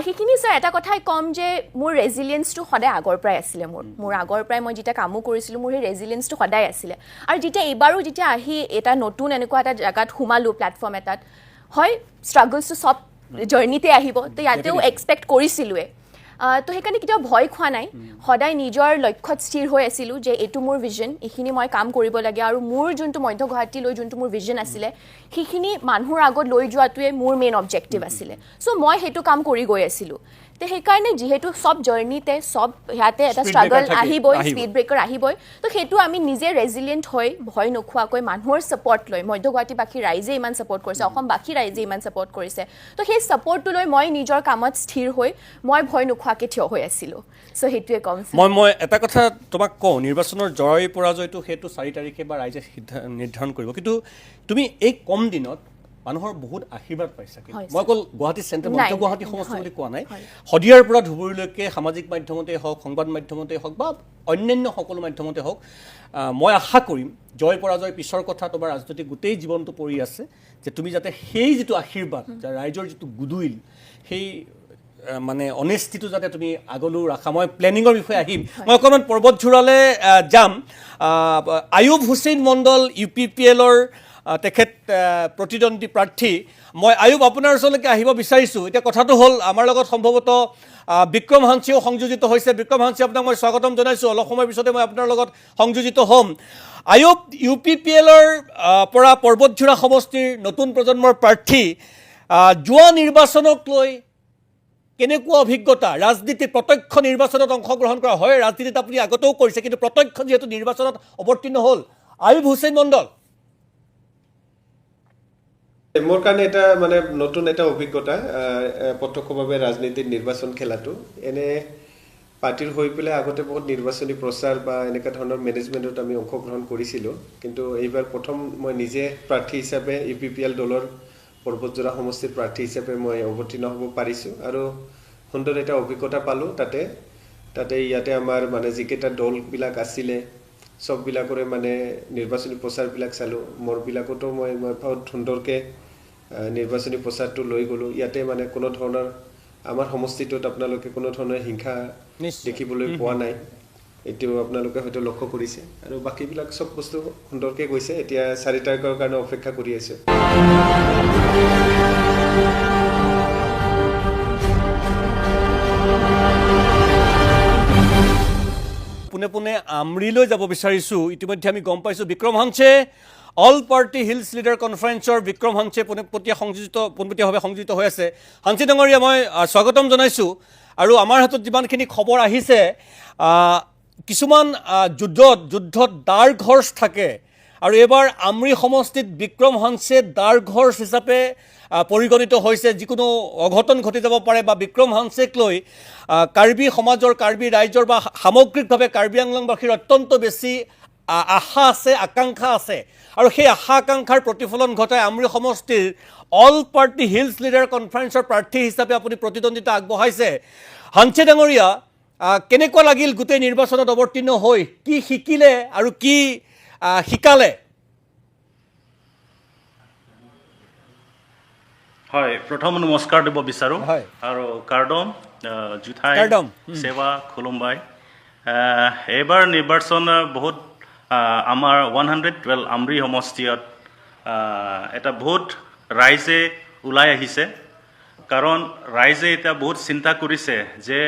সেইখিনি ছাৰ এটা কথাই ক'ম যে মোৰ ৰেজিলিয়েঞ্চটো সদায় আগৰ পৰাই আছিলে। মোৰ আগৰ পৰাই মই যেতিয়া কামো কৰিছিলোঁ মোৰ সেই ৰেজিলিয়েঞ্চটো সদায় আছিলে। আৰু যেতিয়া এইবাৰো যেতিয়া আহি এটা নতুন এনেকুৱা এটা জেগাত সোমালোঁ, প্লেটফৰ্ম এটাত, হয় ষ্ট্ৰাগলছটো চব জাৰ্ণিতে আহিব, তো ইয়াতেও এক্সপেক্ট কৰিছিলোঁৱে। তো সেইকাৰণে কেতিয়াও ভয় খোৱা নাই, সদায় নিজৰ লক্ষ্যত স্থিৰ হৈ আছিলোঁ যে এইটো মোৰ ভিজন, এইখিনি মই কাম কৰিব লাগে। আৰু মোৰ যোনটো মধ্য গুৱাহাটীলৈ যোনটো মোৰ ভিজন আছিলে, সেইখিনি মানুহৰ আগত লৈ যোৱাটোৱে মোৰ মেইন অবজেক্টিভ আছিলে। চ' মই সেইটো কাম কৰি গৈ আছিলোঁ। তো সেইকাৰণে যিহেতু চব জাৰ্ণিতে চব ইয়াতে এটা ষ্ট্ৰাগল আহিবই, স্পীড ব্ৰেকাৰ আহিবই, তো সেইটো আমি নিজে ৰেজিলিয়েণ্ট হৈ ভয় নোখোৱাকৈ মানুহৰ ছাপৰ্ট লৈ, মধ্য গুৱাহাটীবাসী ৰাইজে ইমান ছাপৰ্ট কৰিছে, অসমবাসী ৰাইজে ইমান ছাপৰ্ট কৰিছে, তো সেই ছাপৰ্টটো লৈ মই নিজৰ কামত স্থিৰ হৈ মই ভয় নোখোৱাকৈ থিয় হৈ আছিলোঁ। চ' সেইটোৱে ক'ম। মই এটা কথা তোমাক কওঁ, নিৰ্বাচনৰ জয় পৰাজয়টো সেইটো 4 তাৰিখে বা ৰাইজে নিৰ্ধাৰণ কৰিব, কিন্তু তুমি এই কম দিনত মানুহৰ বহুত আশীৰ্বাদ পাইছা। মই অকল গুৱাহাটী চেণ্ট্ৰেল, মধ্য গুৱাহাটী সমষ্টি বুলি কোৱা নাই, শদিয়াৰ পৰা ধুবুৰীলৈকে সামাজিক মাধ্যমতেই হওক, সংবাদ মাধ্যমতেই হওক বা অন্যান্য সকলো মাধ্যমতে হওক, মই আশা কৰিম জয় পৰাজয় পিছৰ কথা, তোমাৰ ৰাজনৈতিক গোটেই জীৱনটো পৰি আছে, যে তুমি যাতে সেই যিটো আশীৰ্বাদ, ৰাইজৰ যিটো গুডউইল, সেই অনেষ্টিটো যাতে তুমি আগলৈও ৰাখা। মই প্লেনিঙৰ বিষয়ে আহিম, মই অকণমান পৰ্বতঝোৰালৈ যাম। আয়ুব হুছেইন মণ্ডল UPPLৰ তেখেত প্ৰতিদ্বন্দ্বী প্ৰাৰ্থী। মই আয়ুব আপোনাৰ ওচৰলৈকে আহিব বিচাৰিছোঁ। এতিয়া কথাটো হ'ল, আমাৰ লগত সম্ভৱতঃ বিক্ৰম হাঞ্চিও সংযোজিত হৈছে। বিক্ৰম হাঞ্চি, আপোনাক মই স্বাগতম জনাইছোঁ। অলপ সময়ৰ পিছতে মই আপোনাৰ লগত সংযোজিত হ'ম। আয়ুব, UPPLৰ পৰা পৰ্বতঝোৰা সমষ্টিৰ নতুন প্ৰজন্মৰ প্ৰাৰ্থী, যোৱা নিৰ্বাচনক লৈ কেনেকুৱা অভিজ্ঞতা? ৰাজনীতিত প্ৰত্যক্ষ নিৰ্বাচনত অংশগ্ৰহণ কৰা হয়, ৰাজনীতিত আপুনি আগতেও কৰিছে, কিন্তু প্ৰত্যক্ষ যিহেতু নিৰ্বাচনত অৱতীৰ্ণ হ'ল, আয়ুব হুছেইন মণ্ডল। মোৰ কাৰণে এটা মানে নতুন এটা অভিজ্ঞতা প্ৰত্যক্ষভাৱে ৰাজনীতিত নিৰ্বাচন খেলাটো। এনে পাৰ্টিৰ হৈ পেলাই আগতে বহুত নিৰ্বাচনী প্ৰচাৰ বা এনেকুৱা ধৰণৰ মেনেজমেণ্টত আমি অংশগ্ৰহণ কৰিছিলোঁ, কিন্তু এইবাৰ প্ৰথম মই নিজে প্ৰাৰ্থী হিচাপে UPPL দলৰ পৰ্বতজোৰা সমষ্টিৰ প্ৰাৰ্থী হিচাপে মই অৱতীৰ্ণ হ'ব পাৰিছোঁ আৰু সুন্দৰ এটা অভিজ্ঞতা পালোঁ। তাতে ইয়াতে আমাৰ মানে যিকেইটা দলবিলাক আছিলে চববিলাকৰে মানে নিৰ্বাচনী প্ৰচাৰবিলাক চালোঁ। মোৰবিলাকতো মই বহুত সুন্দৰকৈ নিৰ্বাচনী প্ৰচাৰটো লৈ গ'লোঁ। ইয়াতে মানে কোনো ধৰণৰ আমাৰ সমষ্টিটোত আপোনালোকে কোনো ধৰণৰ হিংসা দেখিবলৈ পোৱা নাই, এইটো আপোনালোকে হয়তো লক্ষ্য কৰিছে। আৰু বাকীবিলাক চব বস্তু সুন্দৰকৈ গৈছে। এতিয়া 4 তাৰিখৰ কাৰণে অপেক্ষা কৰি আছোঁ। পোনে পোনে আমৰিলৈ যাব বিচাৰিছোঁ। ইতিমধ্যে আমি গম পাইছোঁ Vikram Hanse all party hills leader কনফাৰেন্সৰ বিক্ৰম হাঞ্চে পোনপটীয়াভাৱে সংযোজিত হৈ আছে। হাঞ্চে ডাঙৰীয়া, মই স্বাগতম জনাইছোঁ। আৰু আমাৰ হাতত যিমানখিনি খবৰ আহিছে, কিছুমান যুদ্ধত দাৰ ঘৰ্ষ থাকে আৰু এইবাৰ আমৰি সমষ্টিত বিক্ৰম হাঞ্চে দাৰ ঘৰ্ষ হিচাপে পৰিগণিত হৈছে। যিকোনো অঘটন ঘটি যাব পাৰে বা বিক্ৰম হাঞ্চেক লৈ কাৰ্বি সমাজৰ, কাৰ্বি ৰাইজৰ বা সামগ্ৰিকভাৱে কাৰ্বি আংলংবাসীৰ অত্যন্ত বেছি আশা আছে, আকাংক্ষা আছে। আৰু সেই আশা আকাংক্ষাৰ প্ৰতিফলন ঘটাই আমৰি সমষ্টিৰ অল পাৰ্টি হিলছ লিডাৰ কনফাৰেন্সৰ প্ৰাৰ্থী হিচাপে আপুনি প্ৰতিদ্বন্দ্বিতা আগবঢ়াইছে। হাঞ্চে ডাঙৰীয়া, কেনেকুৱা লাগিল গোটেই নিৰ্বাচনত অৱতীৰ্ণ হৈ? কি শিকিলে আৰু কি শিকালে? হয়, প্ৰথম নমস্কাৰ দিব বিচাৰোঁ। হয়। আৰু কাৰ্ডম জুথাই সেৱা খুলুমবাই। এইবাৰ নিৰ্বাচন বহুত আমাৰ 112 আমৰি সমষ্টিত এটা বহুত ৰাইজে ওলাই আহিছে। কাৰণ ৰাইজে এতিয়া বহুত চিন্তা কৰিছে যে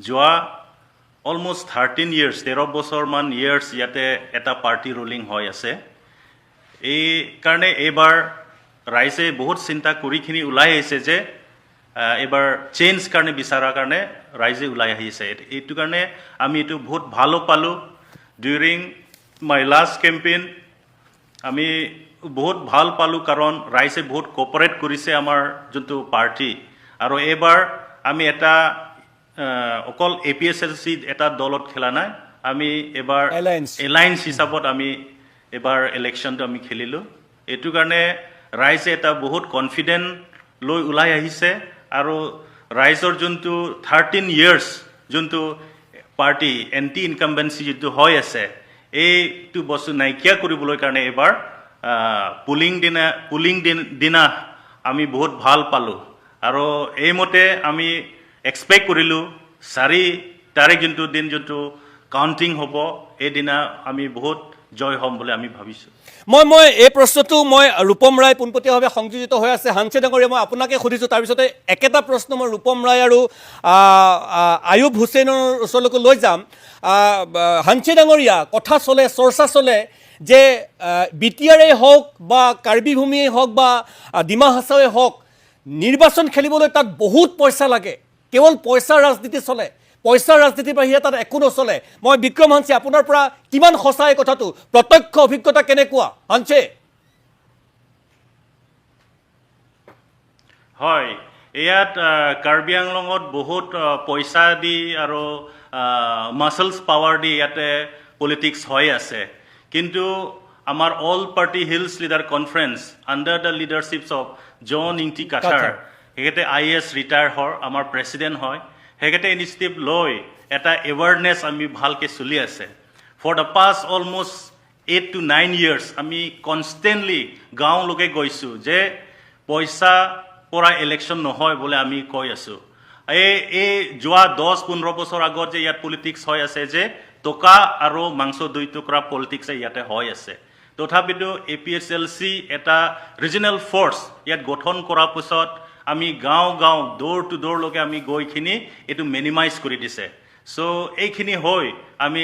যোৱা অলমষ্ট 13 বছৰমান ইয়াতে এটা পাৰ্টি ৰুলিং হৈ আছে। এই কাৰণে এইবাৰ ৰাইজে বহুত চিন্তা কৰিখিনি ওলাই আহিছে যে এইবাৰ চেঞ্জ কাৰণে বিচৰাৰ কাৰণে ৰাইজে ওলাই আহিছে। এইটো কাৰণে আমি এইটো বহুত ভালো পালোঁ। ডিউৰিং মাই লাষ্ট কেম্পেইন আমি বহুত ভাল পালোঁ, কাৰণ ৰাইজে বহুত কোঅপাৰেট কৰিছে আমাৰ যোনটো পাৰ্টি। আৰু এইবাৰ আমি এটা অকল APSLC এটা দলত খেলা নাই, আমি এবাৰ এলায়েন্স হিচাপত আমি এবাৰ ইলেকশ্যনটো আমি খেলিলোঁ। এইটো কাৰণে ৰাইজে এটা বহুত কনফিডেণ্ট লৈ ওলাই আহিছে। আৰু ৰাইজৰ যোনটো 13 years যোনটো পাৰ্টি এণ্টি ইনকামবেঞ্চি যিটো হৈ আছে, এইটো বস্তু নাইকিয়া কৰিবলৈ কাৰণে এইবাৰ পুলিং দিনা আমি বহুত ভাল পালোঁ। আৰু এইমতে আমি এক্সপেক্ট কৰিলোঁ 4 তাৰিখ যোনটো কাউণ্টিং হ'ব, এইদিনা আমি বহুত জয় হ'ম বুলি আমি ভাবিছোঁ। মই এই প্ৰশ্নটো মই ৰূপম ৰায় পোনপটীয়াভাৱে সংযোজিত হৈ আছে। হাঞ্চে ডাঙৰীয়া, মই আপোনাকে সুধিছোঁ, তাৰপিছতে একেটা প্ৰশ্ন মই ৰূপম ৰায় আৰু আয়ুব হুছেইনৰ ওচৰলৈকে লৈ যাম। হাঞ্চে ডাঙৰীয়া, কথা চলে, চৰ্চা চলে যে BTRই হওক বা কাৰ্বি ভূমিয়েই হওক বা ডিমা হাছাওৱে হওক, নিৰ্বাচন খেলিবলৈ তাত বহুত পইচা লাগে। কেৱল পইচাৰ ৰাজনীতি চলে, পইচাৰ ৰাজনীতিৰ বাহিৰে তাত একো নচলে। মই বিক্ৰম হাঞ্চে, আপোনাৰ পৰা কিমান সঁচা এই কথাটো? প্ৰত্যক্ষ অভিজ্ঞতা কেনেকুৱা হাঞ্চে? হয়, ইয়াত কাৰ্বি আংলঙত বহুত পইচা দি আৰু মাছলছ পাৱাৰ দি ইয়াতে পলিটিক্স হৈ আছে। কিন্তু আমাৰ all party hills leader conference under the leaderships of John Ingti Kathar, সেইকেইটা IAS ৰিটায়াৰ হয়, আমাৰ প্ৰেচিডেণ্ট হয়, সেইকেইটা ইনিচিয়েটিভ লৈ এটা এৱাৰনেছ আমি ভালকৈ চলি আছে। For the past almost 8 to 9 years আমি কনষ্টেণ্টলি গাঁৱলৈকে গৈছোঁ যে পইচা পৰা ইলেকশ্যন নহয় বুলি আমি কৈ আছোঁ। এই যোৱা 10-15 বছৰ আগত যে ইয়াত পলিটিক্স হৈ আছে যে টকা আৰু মাংস 2 টুকুৰা পলিটিক্স ইয়াতে হৈ আছে। তথাপিতো APSLC এটা ৰিজনেল ফ'ৰ্চ ইয়াত গঠন কৰাৰ পিছত আমি গাঁও ডোৰ টু ডোৰলৈকে আমি গৈখিনি এইটো মিনিমাইজ কৰি দিছে। চ' এইখিনি হৈ আমি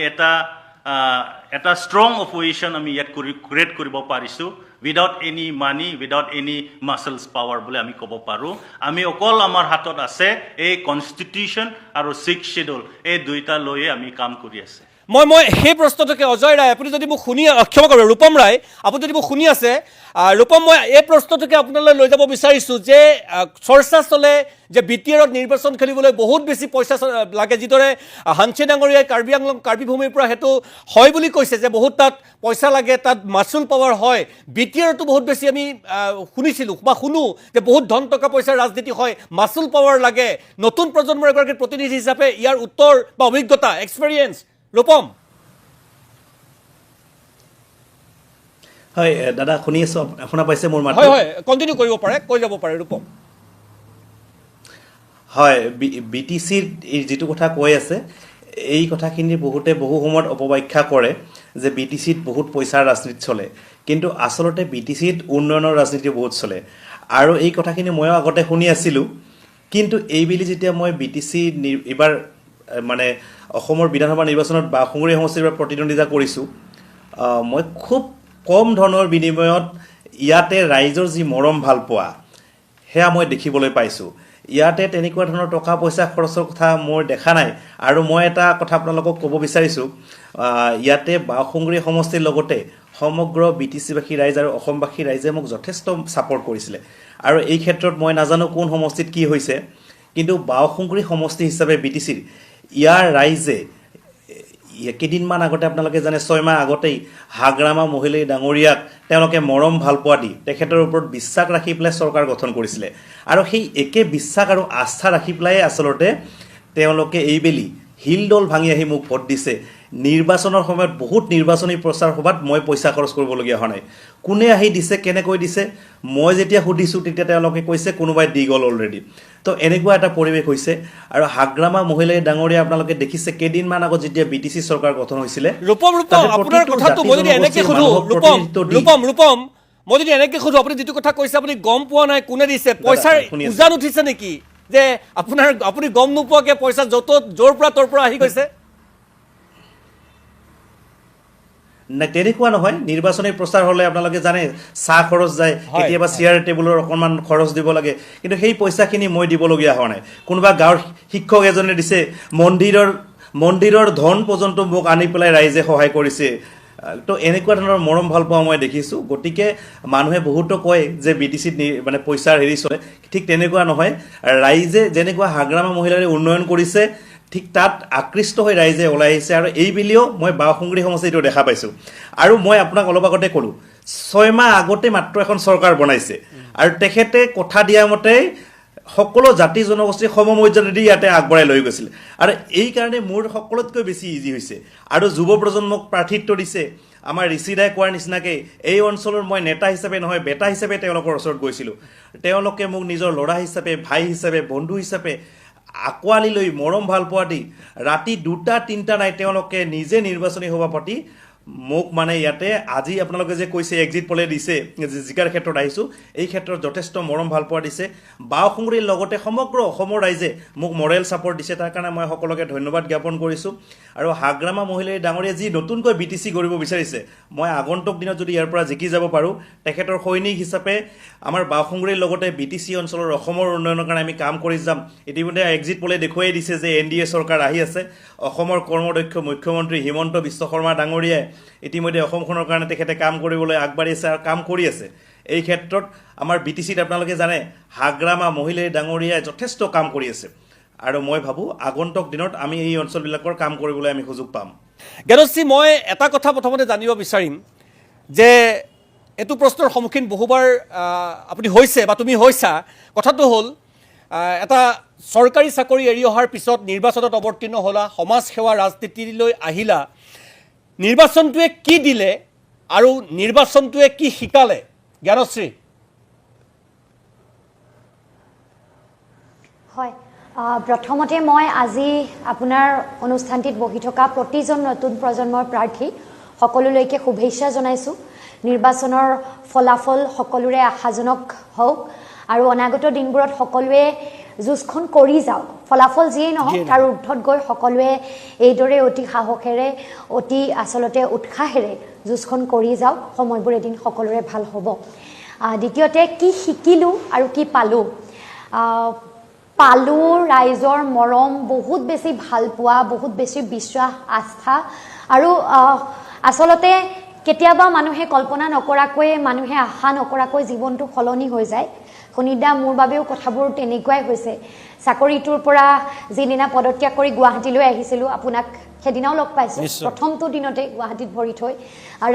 এটা ষ্ট্ৰং অপজিশ্যন আমি ইয়াত ক্ৰিয়েট কৰিব পাৰিছোঁ without any money, without any মাছলছ power বুলি আমি ক'ব পাৰোঁ। আমি অকল আমাৰ হাতত আছে এই কনষ্টিটিউশ্যন আৰু 6th Schedule, এই দুইটা লৈয়ে আমি কাম কৰি আছে। মই সেই প্ৰশ্নটোকে অজয় ৰায় আপুনি যদি মোক শুনি ক্ষমা কৰিব ৰূপম ৰায় আপুনি যদি মোক শুনি আছে ৰূপম মই এই প্ৰশ্নটোকে আপোনালৈ লৈ যাব বিচাৰিছোঁ যে চৰ্চা চলে যে BTRত নিৰ্বাচন খেলিবলৈ বহুত বেছি পইচা লাগে যিদৰে হাঞ্চে ডাঙৰীয়াই কাৰ্বি ভূমিৰ পৰা সেইটো হয় বুলি কৈছে যে বহুত তাত পইচা লাগে তাত মাচুল পাৱাৰ হয় BTRতো বহুত বেছি আমি শুনিছিলোঁ বা শুনো যে বহুত ধন টকা পইচাৰ ৰাজনীতি হয় মাচুল পাৱাৰ লাগে নতুন প্ৰজন্মৰ এগৰাকী প্ৰতিনিধি হিচাপে ইয়াৰ উত্তৰ বা অভিজ্ঞতা এক্সপেৰিয়েঞ্চ ৰূপম হয় দাদা শুনি আছো শুনা পাইছে মোৰ মাতটো হয় হয় কন্টিনিউ কৰিব পাৰে কৈ যাব পাৰে ৰূপম হয় BTCৰ যিটো কথা কৈ আছে এই কথাখিনি বহুতে বহু সময়ত অপব্যাখ্যা কৰে যে BTCত বহুত পইচাৰ ৰাজনীতি চলে কিন্তু আচলতে BTCত উন্নয়নৰ ৰাজনীতি বহুত চলে আৰু এই কথাখিনি ময়ো আগতে শুনি আছিলোঁ কিন্তু এইবেলি যেতিয়া মই BTC এবাৰ মানে অসমৰ বিধানসভা নিৰ্বাচনত বাওঁসুঙুৰি সমষ্টিৰ পৰা প্ৰতিদ্বন্দ্বিতা কৰিছোঁ মই খুব কম ধনৰ বিনিময়ত ইয়াতে ৰাইজৰ যি মৰম ভাল পোৱা সেয়া মই দেখিবলৈ পাইছোঁ ইয়াতে তেনেকুৱা ধৰণৰ টকা পইচা খৰচৰ কথা মোৰ দেখা নাই আৰু মই এটা কথা আপোনালোকক ক'ব বিচাৰিছোঁ ইয়াতে বাওঁসুঙুৰি সমষ্টিৰ লগতে সমগ্ৰ BTCবাসী ৰাইজ আৰু অসমবাসী ৰাইজে মোক যথেষ্ট ছাপৰ্ট কৰিছিলে আৰু এই ক্ষেত্ৰত মই নাজানো কোন সমষ্টিত কি হৈছে কিন্তু বাওঁসুঙুৰি সমষ্টি হিচাপে BTCৰ ইয়াৰ ৰাইজে কেইদিনমান আগতে আপোনালোকে জানে 6 মাহ আগতেই হাগ্ৰামা মহিলাই ডাঙৰীয়াক তেওঁলোকে মৰম ভাল পোৱা দি তেখেতৰ ওপৰত বিশ্বাস ৰাখি পেলাই চৰকাৰ গঠন কৰিছিলে আৰু সেই একে বিশ্বাস আৰু আস্থা ৰাখি পেলাই আচলতে তেওঁলোকে এইবেলি হিলডল ভাঙি আহি মোক ভোট দিছে নিৰ্বাচনৰ সময়ত বহুত নিৰ্বাচনী প্ৰচাৰ সভাত মই পইচা খৰচ কৰিবলগীয়া হোৱা নাই কোনে আহি দিছে কেনেকৈ দিছে মই যেতিয়া সুধিছোঁ তেতিয়া তেওঁলোকে কৈছে কোনোবাই দি গ'ল অলৰেডি তো এনেকুৱা এটা পৰিৱেশ হৈছে আৰু হাগ্ৰামা মহিলাই ডাঙৰীয়া আপোনালোকে দেখিছে কেইদিনমান আগত যেতিয়া BTC চৰকাৰ গঠন হৈছিলে ৰূপম আপোনাৰ কথাটো মই যদি এনেকৈ সুধো ৰূপম মই যদি এনেকৈ সুধো আপুনি যিটো কথা কৈছে আপুনি গম পোৱা নাই কোনে দিছে পইচাৰ উজান উঠিছে নেকি যে আপুনি গম নোপোৱাকৈ পইচা য'ত য'ৰ পৰা তোৰ পৰা আহি গৈছে নাই তেনেকুৱা নহয় নিৰ্বাচনী প্ৰচাৰ হ'লে আপোনালোকে জানে চাহ খৰচ যায় কেতিয়াবা চেয়াৰ টেবুলৰ অকণমান খৰচ দিব লাগে কিন্তু সেই পইচাখিনি মই দিবলগীয়া হোৱা নাই কোনোবা গাঁৱৰ শিক্ষক এজনে দিছে মন্দিৰৰ ধন পৰ্যন্ত মোক আনি পেলাই ৰাইজে সহায় কৰিছে তো এনেকুৱা ধৰণৰ মৰম ভাল পোৱা মই দেখিছোঁ গতিকে মানুহে বহুতো কয় যে BTCত মানে পইচাৰ হেৰি চলে ঠিক তেনেকুৱা নহয় ৰাইজে যেনেকুৱা হাগ্ৰামা মহিলাৰে উন্নয়ন কৰিছে ঠিক তাত আকৃষ্ট হৈ ৰাইজে ওলাই আহিছে আৰু এইবেলিও মই বাওঁসুঙুৰি সমষ্টিটো দেখা পাইছোঁ আৰু মই আপোনাক অলপ আগতে ক'লোঁ 6 মাহ আগতে মাত্ৰ এখন চৰকাৰ বনাইছে আৰু তেখেতে কথা দিয়া মতে সকলো জাতি জনগোষ্ঠী সমমৰ্যাদা দি ইয়াতে আগবঢ়াই লৈ গৈছিল আৰু এই কাৰণে মোৰ সকলোতকৈ বেছি ইজি হৈছে আৰু যুৱ প্ৰজন্মক প্ৰাৰ্থিত্ব দিছে আমাৰ ঋষিদাই কোৱাৰ নিচিনাকৈ এই অঞ্চলৰ মই নেতা হিচাপে নহয় বেটা হিচাপে তেওঁলোকৰ ওচৰত গৈছিলোঁ তেওঁলোকে মোক নিজৰ ল'ৰা হিচাপে ভাই হিচাপে বন্ধু হিচাপে আকোৱালি লৈ মৰম ভাল পোৱা দি ৰাতি 2টা-3টা নাই তেওঁলোকে নিজে নিৰ্বাচনী সভা পাতি মোক মানে ইয়াতে আজি আপোনালোকে যে কৈছে এক্সিট পলে দিছে জিকাৰ ক্ষেত্ৰত আহিছোঁ এই ক্ষেত্ৰত যথেষ্ট মৰম ভাল পোৱা দিছে বাওঁসুঙুৰিৰ লগতে সমগ্ৰ অসমৰ ৰাইজে মোক মৰেল ছাপৰ্ট দিছে তাৰ কাৰণে মই সকলোকে ধন্যবাদ জ্ঞাপন কৰিছোঁ আৰু হাগ্ৰামা মহিলাই ডাঙৰীয়া যি নতুনকৈ BTC কৰিব বিচাৰিছে মই আগন্তুক দিনত যদি ইয়াৰ পৰা জিকি যাব পাৰোঁ তেখেতৰ সৈনিক হিচাপে আমাৰ বাওঁসুঙুৰিৰ লগতে BTC অঞ্চলৰ অসমৰ উন্নয়নৰ কাৰণে আমি কাম কৰি যাম ইতিমধ্যে এক্সিট পলে দেখুৱাই দিছে যে NDA চৰকাৰ আহি আছে অসমৰ কৰ্মদক্ষ মুখ্যমন্ত্ৰী হিমন্ত বিশ্ব শৰ্মা ডাঙৰীয়াই ইতিমধ্যে অসমখনৰ কাৰণে তেখেতে কাম কৰিবলৈ আগবাঢ়ি আছে আৰু কাম কৰি আছে এই ক্ষেত্ৰত আমাৰ BTCত আপোনালোকে জানে হাগ্ৰামা মহিলাই ডাঙৰীয়াই যথেষ্ট কাম কৰি আছে আৰু মই ভাবোঁ আগন্তুক দিনত আমি এই অঞ্চলবিলাকৰ কাম কৰিবলৈ আমি সুযোগ পাম জ্ঞানশ্ৰী মই এটা কথা প্ৰথমতে জানিব বিচাৰিম যে এইটো প্ৰশ্নৰ সন্মুখীন বহুবাৰ আপুনি হৈছে বা তুমি হৈছা কথাটো হ'ল এটা চৰকাৰী চাকৰি এৰি অহাৰ পিছত নিৰ্বাচনত অৱতীৰ্ণ হ'লা সমাজ সেৱা ৰাজনীতিলৈ আহিলা নিৰ্বাচনটোৱে কি দিলে আৰু নিৰ্বাচনটোৱে কি শিকালে জ্ঞানশ্ৰী হয় প্ৰথমতে মই আজি আপোনাৰ অনুষ্ঠানটিত বহি থকা প্ৰতিজন নতুন প্ৰজন্মৰ প্ৰাৰ্থী সকলোলৈকে শুভেচ্ছা জনাইছোঁ নিৰ্বাচনৰ ফলাফল সকলোৰে আশাজনক হওক আৰু অনাগত দিনবোৰত সকলোৱে যুঁজখন কৰি যাওক ফলাফল যিয়েই নহওক তাৰ ঊৰ্ধত গৈ সকলোৱে এইদৰে অতি সাহসেৰে অতি আচলতে উৎসাহেৰে যুঁজখন কৰি যাওক সময়বোৰ এদিন সকলোৰে ভাল হ'ব দ্বিতীয়তে কি শিকিলোঁ আৰু কি পালোঁ পালো ৰাইজৰ মৰম, বহুত বেছি ভাল পোৱা, বহুত বেছি বিশ্বাস আস্থা আৰু আচলতে কেতিয়াবা মানুহে কল্পনা নকৰাকৈ, মানুহে আশা নকৰাকৈ জীৱনটো সলনি হৈ যায়। সুনীতা, মোৰ বাবেও কথাবোৰ তেনেকুৱাই হৈছে। চাকৰিটোৰ পৰা যিদিনা পদত্যাগ কৰি গুৱাহাটীলৈ আহিছিলোঁ, আপোনাক সেইদিনাও লগ পাইছোঁ, প্ৰথমটো দিনতে গুৱাহাটীত ভৰি থৈ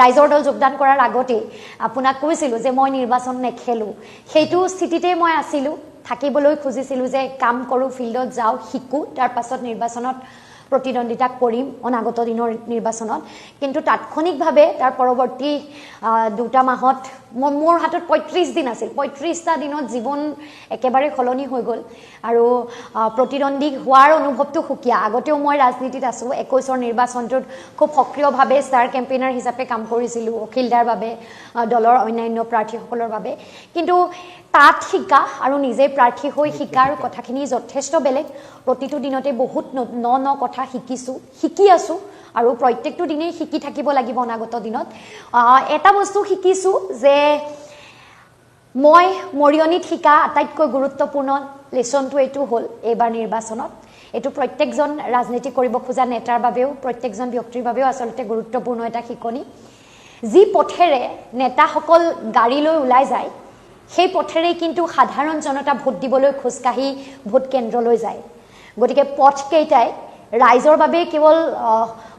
ৰাইজৰ দল যোগদান কৰাৰ আগতেই আপোনাক কৈছিলোঁ যে মই নিৰ্বাচন নেখেলোঁ। সেইটো স্থিতিতে মই আছিলোঁ, থাকিবলৈ খুজিছিলোঁ যে কাম কৰোঁ, ফিল্ডত যাওঁ, শিকোঁ, তাৰ পাছত নিৰ্বাচনত প্ৰতিদ্বন্দ্বিতা কৰিম অনাগত দিনৰ নিৰ্বাচনত। কিন্তু তাৎক্ষণিকভাৱে তাৰ পৰৱৰ্তী 2টা মাহত মোৰ হাতত 35 দিন আছিল, 35টা দিনত জীৱন একেবাৰে সলনি হৈ গ'ল আৰু প্ৰতিদ্বন্দ্বী হোৱাৰ অনুভৱটো সুকীয়া। আগতেও মই ৰাজনীতিত আছোঁ, 21ৰ নিৰ্বাচনটোত খুব সক্ৰিয়ভাৱে ষ্টাৰ কেম্পেইনাৰ হিচাপে কাম কৰিছিলোঁ, অখিলদাৰ বাবে, দলৰ অন্যান্য প্ৰাৰ্থীসকলৰ বাবে। কিন্তু তাত শিকা আৰু নিজে প্ৰাৰ্থী হৈ শিকাৰ কথাখিনি যথেষ্ট বেলেগ। প্ৰতিটো দিনতে বহুত ন কথা শিকিছোঁ, শিকি আছোঁ আৰু প্ৰত্যেকটো দিনেই শিকি থাকিব লাগিব অনাগত দিনত। এটা বস্তু শিকিছোঁ যে মই মৰিয়নিত শিকা আটাইতকৈ গুৰুত্বপূৰ্ণ লেচনটো এইটো হ'ল, এইবাৰ নিৰ্বাচনত এইটো প্ৰত্যেকজন ৰাজনীতি কৰিব খোজা নেতাৰ বাবেও, প্ৰত্যেকজন ব্যক্তিৰ বাবেও আচলতে গুৰুত্বপূৰ্ণ এটা শিকনি। যি পথেৰে নেতাসকল গাড়ী লৈ ওলাই যায়, সেই পথেৰেই কিন্তু সাধাৰণ জনতা ভোট দিবলৈ খোজকাঢ়ি ভোট কেন্দ্ৰলৈ যায়। গতিকে পথকেইটাই ৰাইজৰ বাবে কেৱল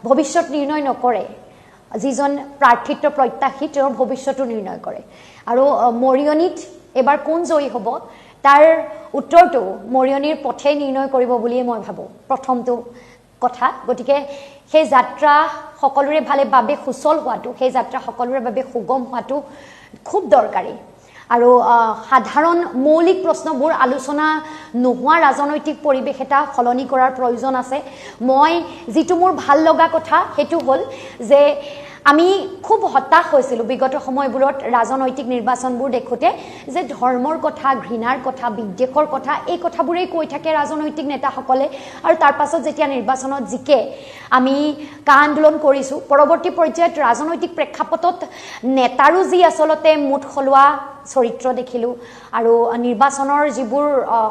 ভৱিষ্যত নিৰ্ণয় নকৰে, যিজন প্ৰাৰ্থিত্ব প্ৰত্যাশী তেওঁৰ ভৱিষ্যতো নিৰ্ণয় কৰে। আৰু মৰিয়নিত এবাৰ কোন জয়ী হ'ব তাৰ উত্তৰটো মৰিয়নিৰ পথেই নিৰ্ণয় কৰিব বুলিয়ে মই ভাবোঁ, প্ৰথমটো কথা। গতিকে সেই যাত্ৰা সকলোৰে বাবে সুচল হোৱাটো, সেই যাত্ৰা সকলোৰে বাবে সুগম হোৱাটো খুব দৰকাৰী। আৰু সাধাৰণ মৌলিক প্ৰশ্নবোৰ আলোচনা নোহোৱা ৰাজনৈতিক পৰিৱেশ এটা সলনি কৰাৰ প্ৰয়োজন আছে। মই যিটো মোৰ ভাল লগা কথা সেইটো হ'ল যে আমি খুব হতাশ হৈছিলোঁ বিগত সময়বোৰত ৰাজনৈতিক নিৰ্বাচনবোৰ দেখোঁতে যে ধৰ্মৰ কথা, ঘৃণাৰ কথা, বিদ্বেষৰ কথা, এই কথাবোৰেই কৈ থাকে ৰাজনৈতিক নেতাসকলে। আৰু তাৰ পাছত যেতিয়া নিৰ্বাচনত জিকে আমি কা আন্দোলন কৰিছোঁ, পৰৱৰ্তী পৰ্যায়ত ৰাজনৈতিক প্ৰেক্ষাপটত নেতাৰো যি আচলতে মুঠ সলোৱা চৰিত্ৰ দেখিলোঁ আৰু নিৰ্বাচনৰ যিবোৰ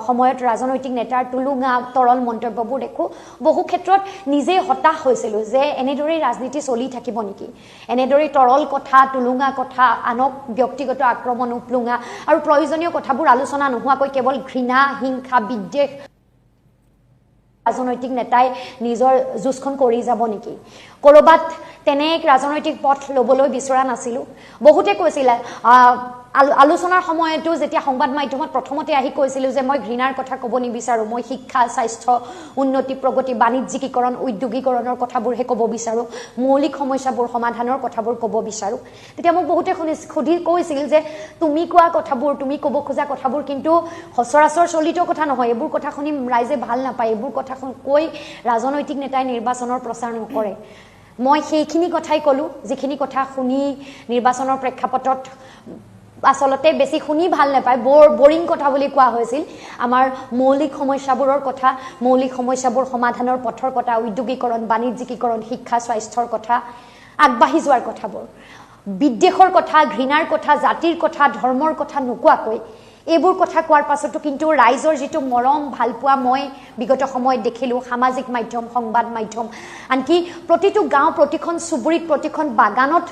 সময়ত ৰাজনৈতিক নেতাৰ টুলুঙা তৰল মন্তব্যবোৰ দেখোঁ, বহু ক্ষেত্ৰত নিজেই হতাশ হৈছিলোঁ যে এনেদৰেই ৰাজনীতি চলি থাকিব নেকি, এনেদৰেই তৰল কথা, টুলুঙা কথা, আনক ব্যক্তিগত আক্ৰমণ, উপলুঙা আৰু প্ৰয়োজনীয় কথাবোৰ আলোচনা নোহোৱাকৈ কেৱল ঘৃণা, হিংসা, বিদ্বেষ ৰাজনৈতিক নেতাই নিজৰ যুঁজখন কৰি যাব নেকি। ক'ৰবাত তেনে এক ৰাজনৈতিক পথ ল'বলৈ বিচৰা নাছিলোঁ। বহুতে কৈছিলে আলোচনাৰ সময়তো যেতিয়া সংবাদ মাধ্যমত প্ৰথমতে আহি কৈছিলোঁ যে মই ঘৃণাৰ কথা ক'ব নিবিচাৰোঁ, মই শিক্ষা, স্বাস্থ্য, উন্নতি, প্ৰগতি, বাণিজ্যিকীকৰণ, উদ্যোগীকৰণৰ কথাবোৰহে ক'ব বিচাৰোঁ, মৌলিক সমস্যাবোৰ সমাধানৰ কথাবোৰ ক'ব বিচাৰোঁ, তেতিয়া মোক বহুতে সুধি কৈছিল যে তুমি কোৱা কথাবোৰ, তুমি ক'ব খোজা কথাবোৰ কিন্তু সচৰাচৰ চলিত কথা নহয়, এইবোৰ কথা শুনি ৰাইজে ভাল নাপায়, এইবোৰ কথা কৈ ৰাজনৈতিক নেতাই নিৰ্বাচনৰ প্ৰচাৰ নকৰে। মই সেইখিনি কথাই ক'লোঁ, যিখিনি কথা শুনি নিৰ্বাচনৰ প্ৰেক্ষাপটত আচলতে বেছি শুনি ভাল নাপায়, বৰিং কথা বুলি কোৱা হৈছিল। আমাৰ মৌলিক সমস্যাবোৰৰ কথা, মৌলিক সমস্যাবোৰ সমাধানৰ পথৰ কথা, উদ্যোগীকৰণ, বাণিজ্যিকীকৰণ, শিক্ষা, স্বাস্থ্যৰ কথা, আগবাঢ়ি যোৱাৰ কথাবোৰ, বিদ্বেষৰ কথা, ঘৃণাৰ কথা, জাতিৰ কথা, ধৰ্মৰ কথা নোকোৱাকৈ এইবোৰ কথা কোৱাৰ পাছতো কিন্তু ৰাইজৰ যিটো মৰম, ভালপোৱা মই বিগত সময়ত দেখিলোঁ, সামাজিক মাধ্যম, সংবাদ মাধ্যম, আনকি প্ৰতিটো গাঁও, প্ৰতিখন চুবুৰীত, প্ৰতিখন বাগানত,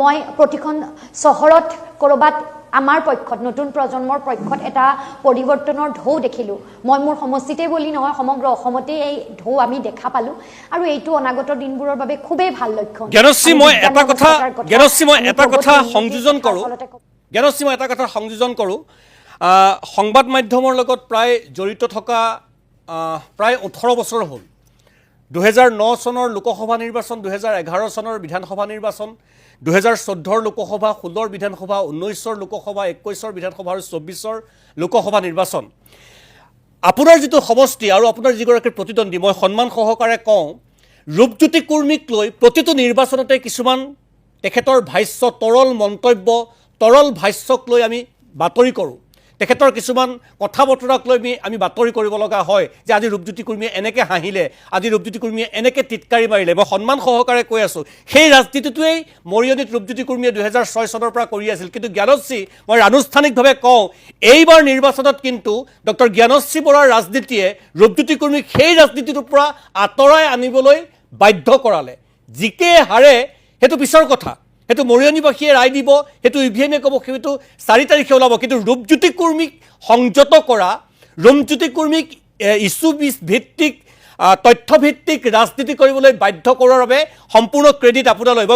মই প্ৰতিখন চহৰত ক'ৰবাত আমাৰ পক্ষত, নতুন প্ৰজন্মৰ পক্ষত এটা পৰিৱৰ্তনৰ ঢৌ দেখিলোঁ। মই মোৰ সমষ্টিতেই বুলি নহয়, সমগ্ৰ অসমতেই এই ঢৌ আমি দেখা পালোঁ আৰু এইটো অনাগত দিনবোৰৰ বাবে খুবেই ভাল লক্ষণ। জ্ঞানশ্ৰী, মই এটা কথা সংযোজন কৰোঁ। সংবাদ মাধ্যমৰ লগত প্ৰায় জড়িত থকা প্ৰায় 18 বছৰ হ'ল। 2009 চনৰ লোকসভা নিৰ্বাচন, 2011 চনৰ বিধানসভা নিৰ্বাচন, 2014 লোকসভা, 16 বিধানসভা, 19 লোকসভা, 21 বিধানসভা আৰু 24 লোকসভা নিৰ্বাচন। আপোনাৰ যিটো সমষ্টি আৰু আপোনাৰ যিগৰাকী প্ৰতিদ্বন্দ্বী, মই সন্মান সহকাৰে কওঁ, ৰূপজ্যোতি কুৰ্মীক লৈ প্ৰতিটো নিৰ্বাচনতে কিছুমান তেখেতৰ ভাষ্য, তৰল মন্তব্য, তৰল ভাষ্যক লৈ আমি বাতৰি কৰোঁ তেখেতৰ কিছুমান কথা বতৰাক লৈ আমি বাতৰি কৰিব লগা হয় যে আজি ৰূপজ্যোতি কুৰ্মীয়ে এনেকৈ হাঁহিলে, আজি ৰূপজ্যোতি কুৰ্মীয়ে এনেকৈ টিটকাৰি মাৰিলে। মই সন্মান সহকাৰে কৈ আছোঁ, সেই ৰাজনীতিটোৱেই মৰিয়নিত ৰূপজ্যোতি কুৰ্মীয়ে 2006 চনৰ পৰা কৰি আছিল। কিন্তু জ্ঞানশ্ৰী, মই আনুষ্ঠানিকভাৱে কওঁ, এইবাৰ নিৰ্বাচনত কিন্তু ডক্টৰ জ্ঞানশ্ৰী বৰাৰ ৰাজনীতিয়ে ৰূপজ্যোতি কুৰ্মীক সেই ৰাজনীতিটোৰ পৰা আঁতৰাই আনিবলৈ বাধ্য কৰালে। জিকে হাৰে সেইটো পিছৰ কথা, সেইটো মৰিয়নিবাসীয়ে ৰায় দিব, সেইটো ইভিএমে ক'ব, সেইটো 4 তাৰিখে ওলাব। কিন্তু ৰূপজ্যোতি কুৰ্মীক সংযত কৰা, ৰূপজ্যোতি কুৰ্মীক ইছ্যু ভিত্তিক তথ্যভিত্তিক ৰাজনীতি কৰিবলৈ বাধ্য কৰোৱাৰ বাবে সম্পূৰ্ণ ক্ৰেডিট আপোনালৈ।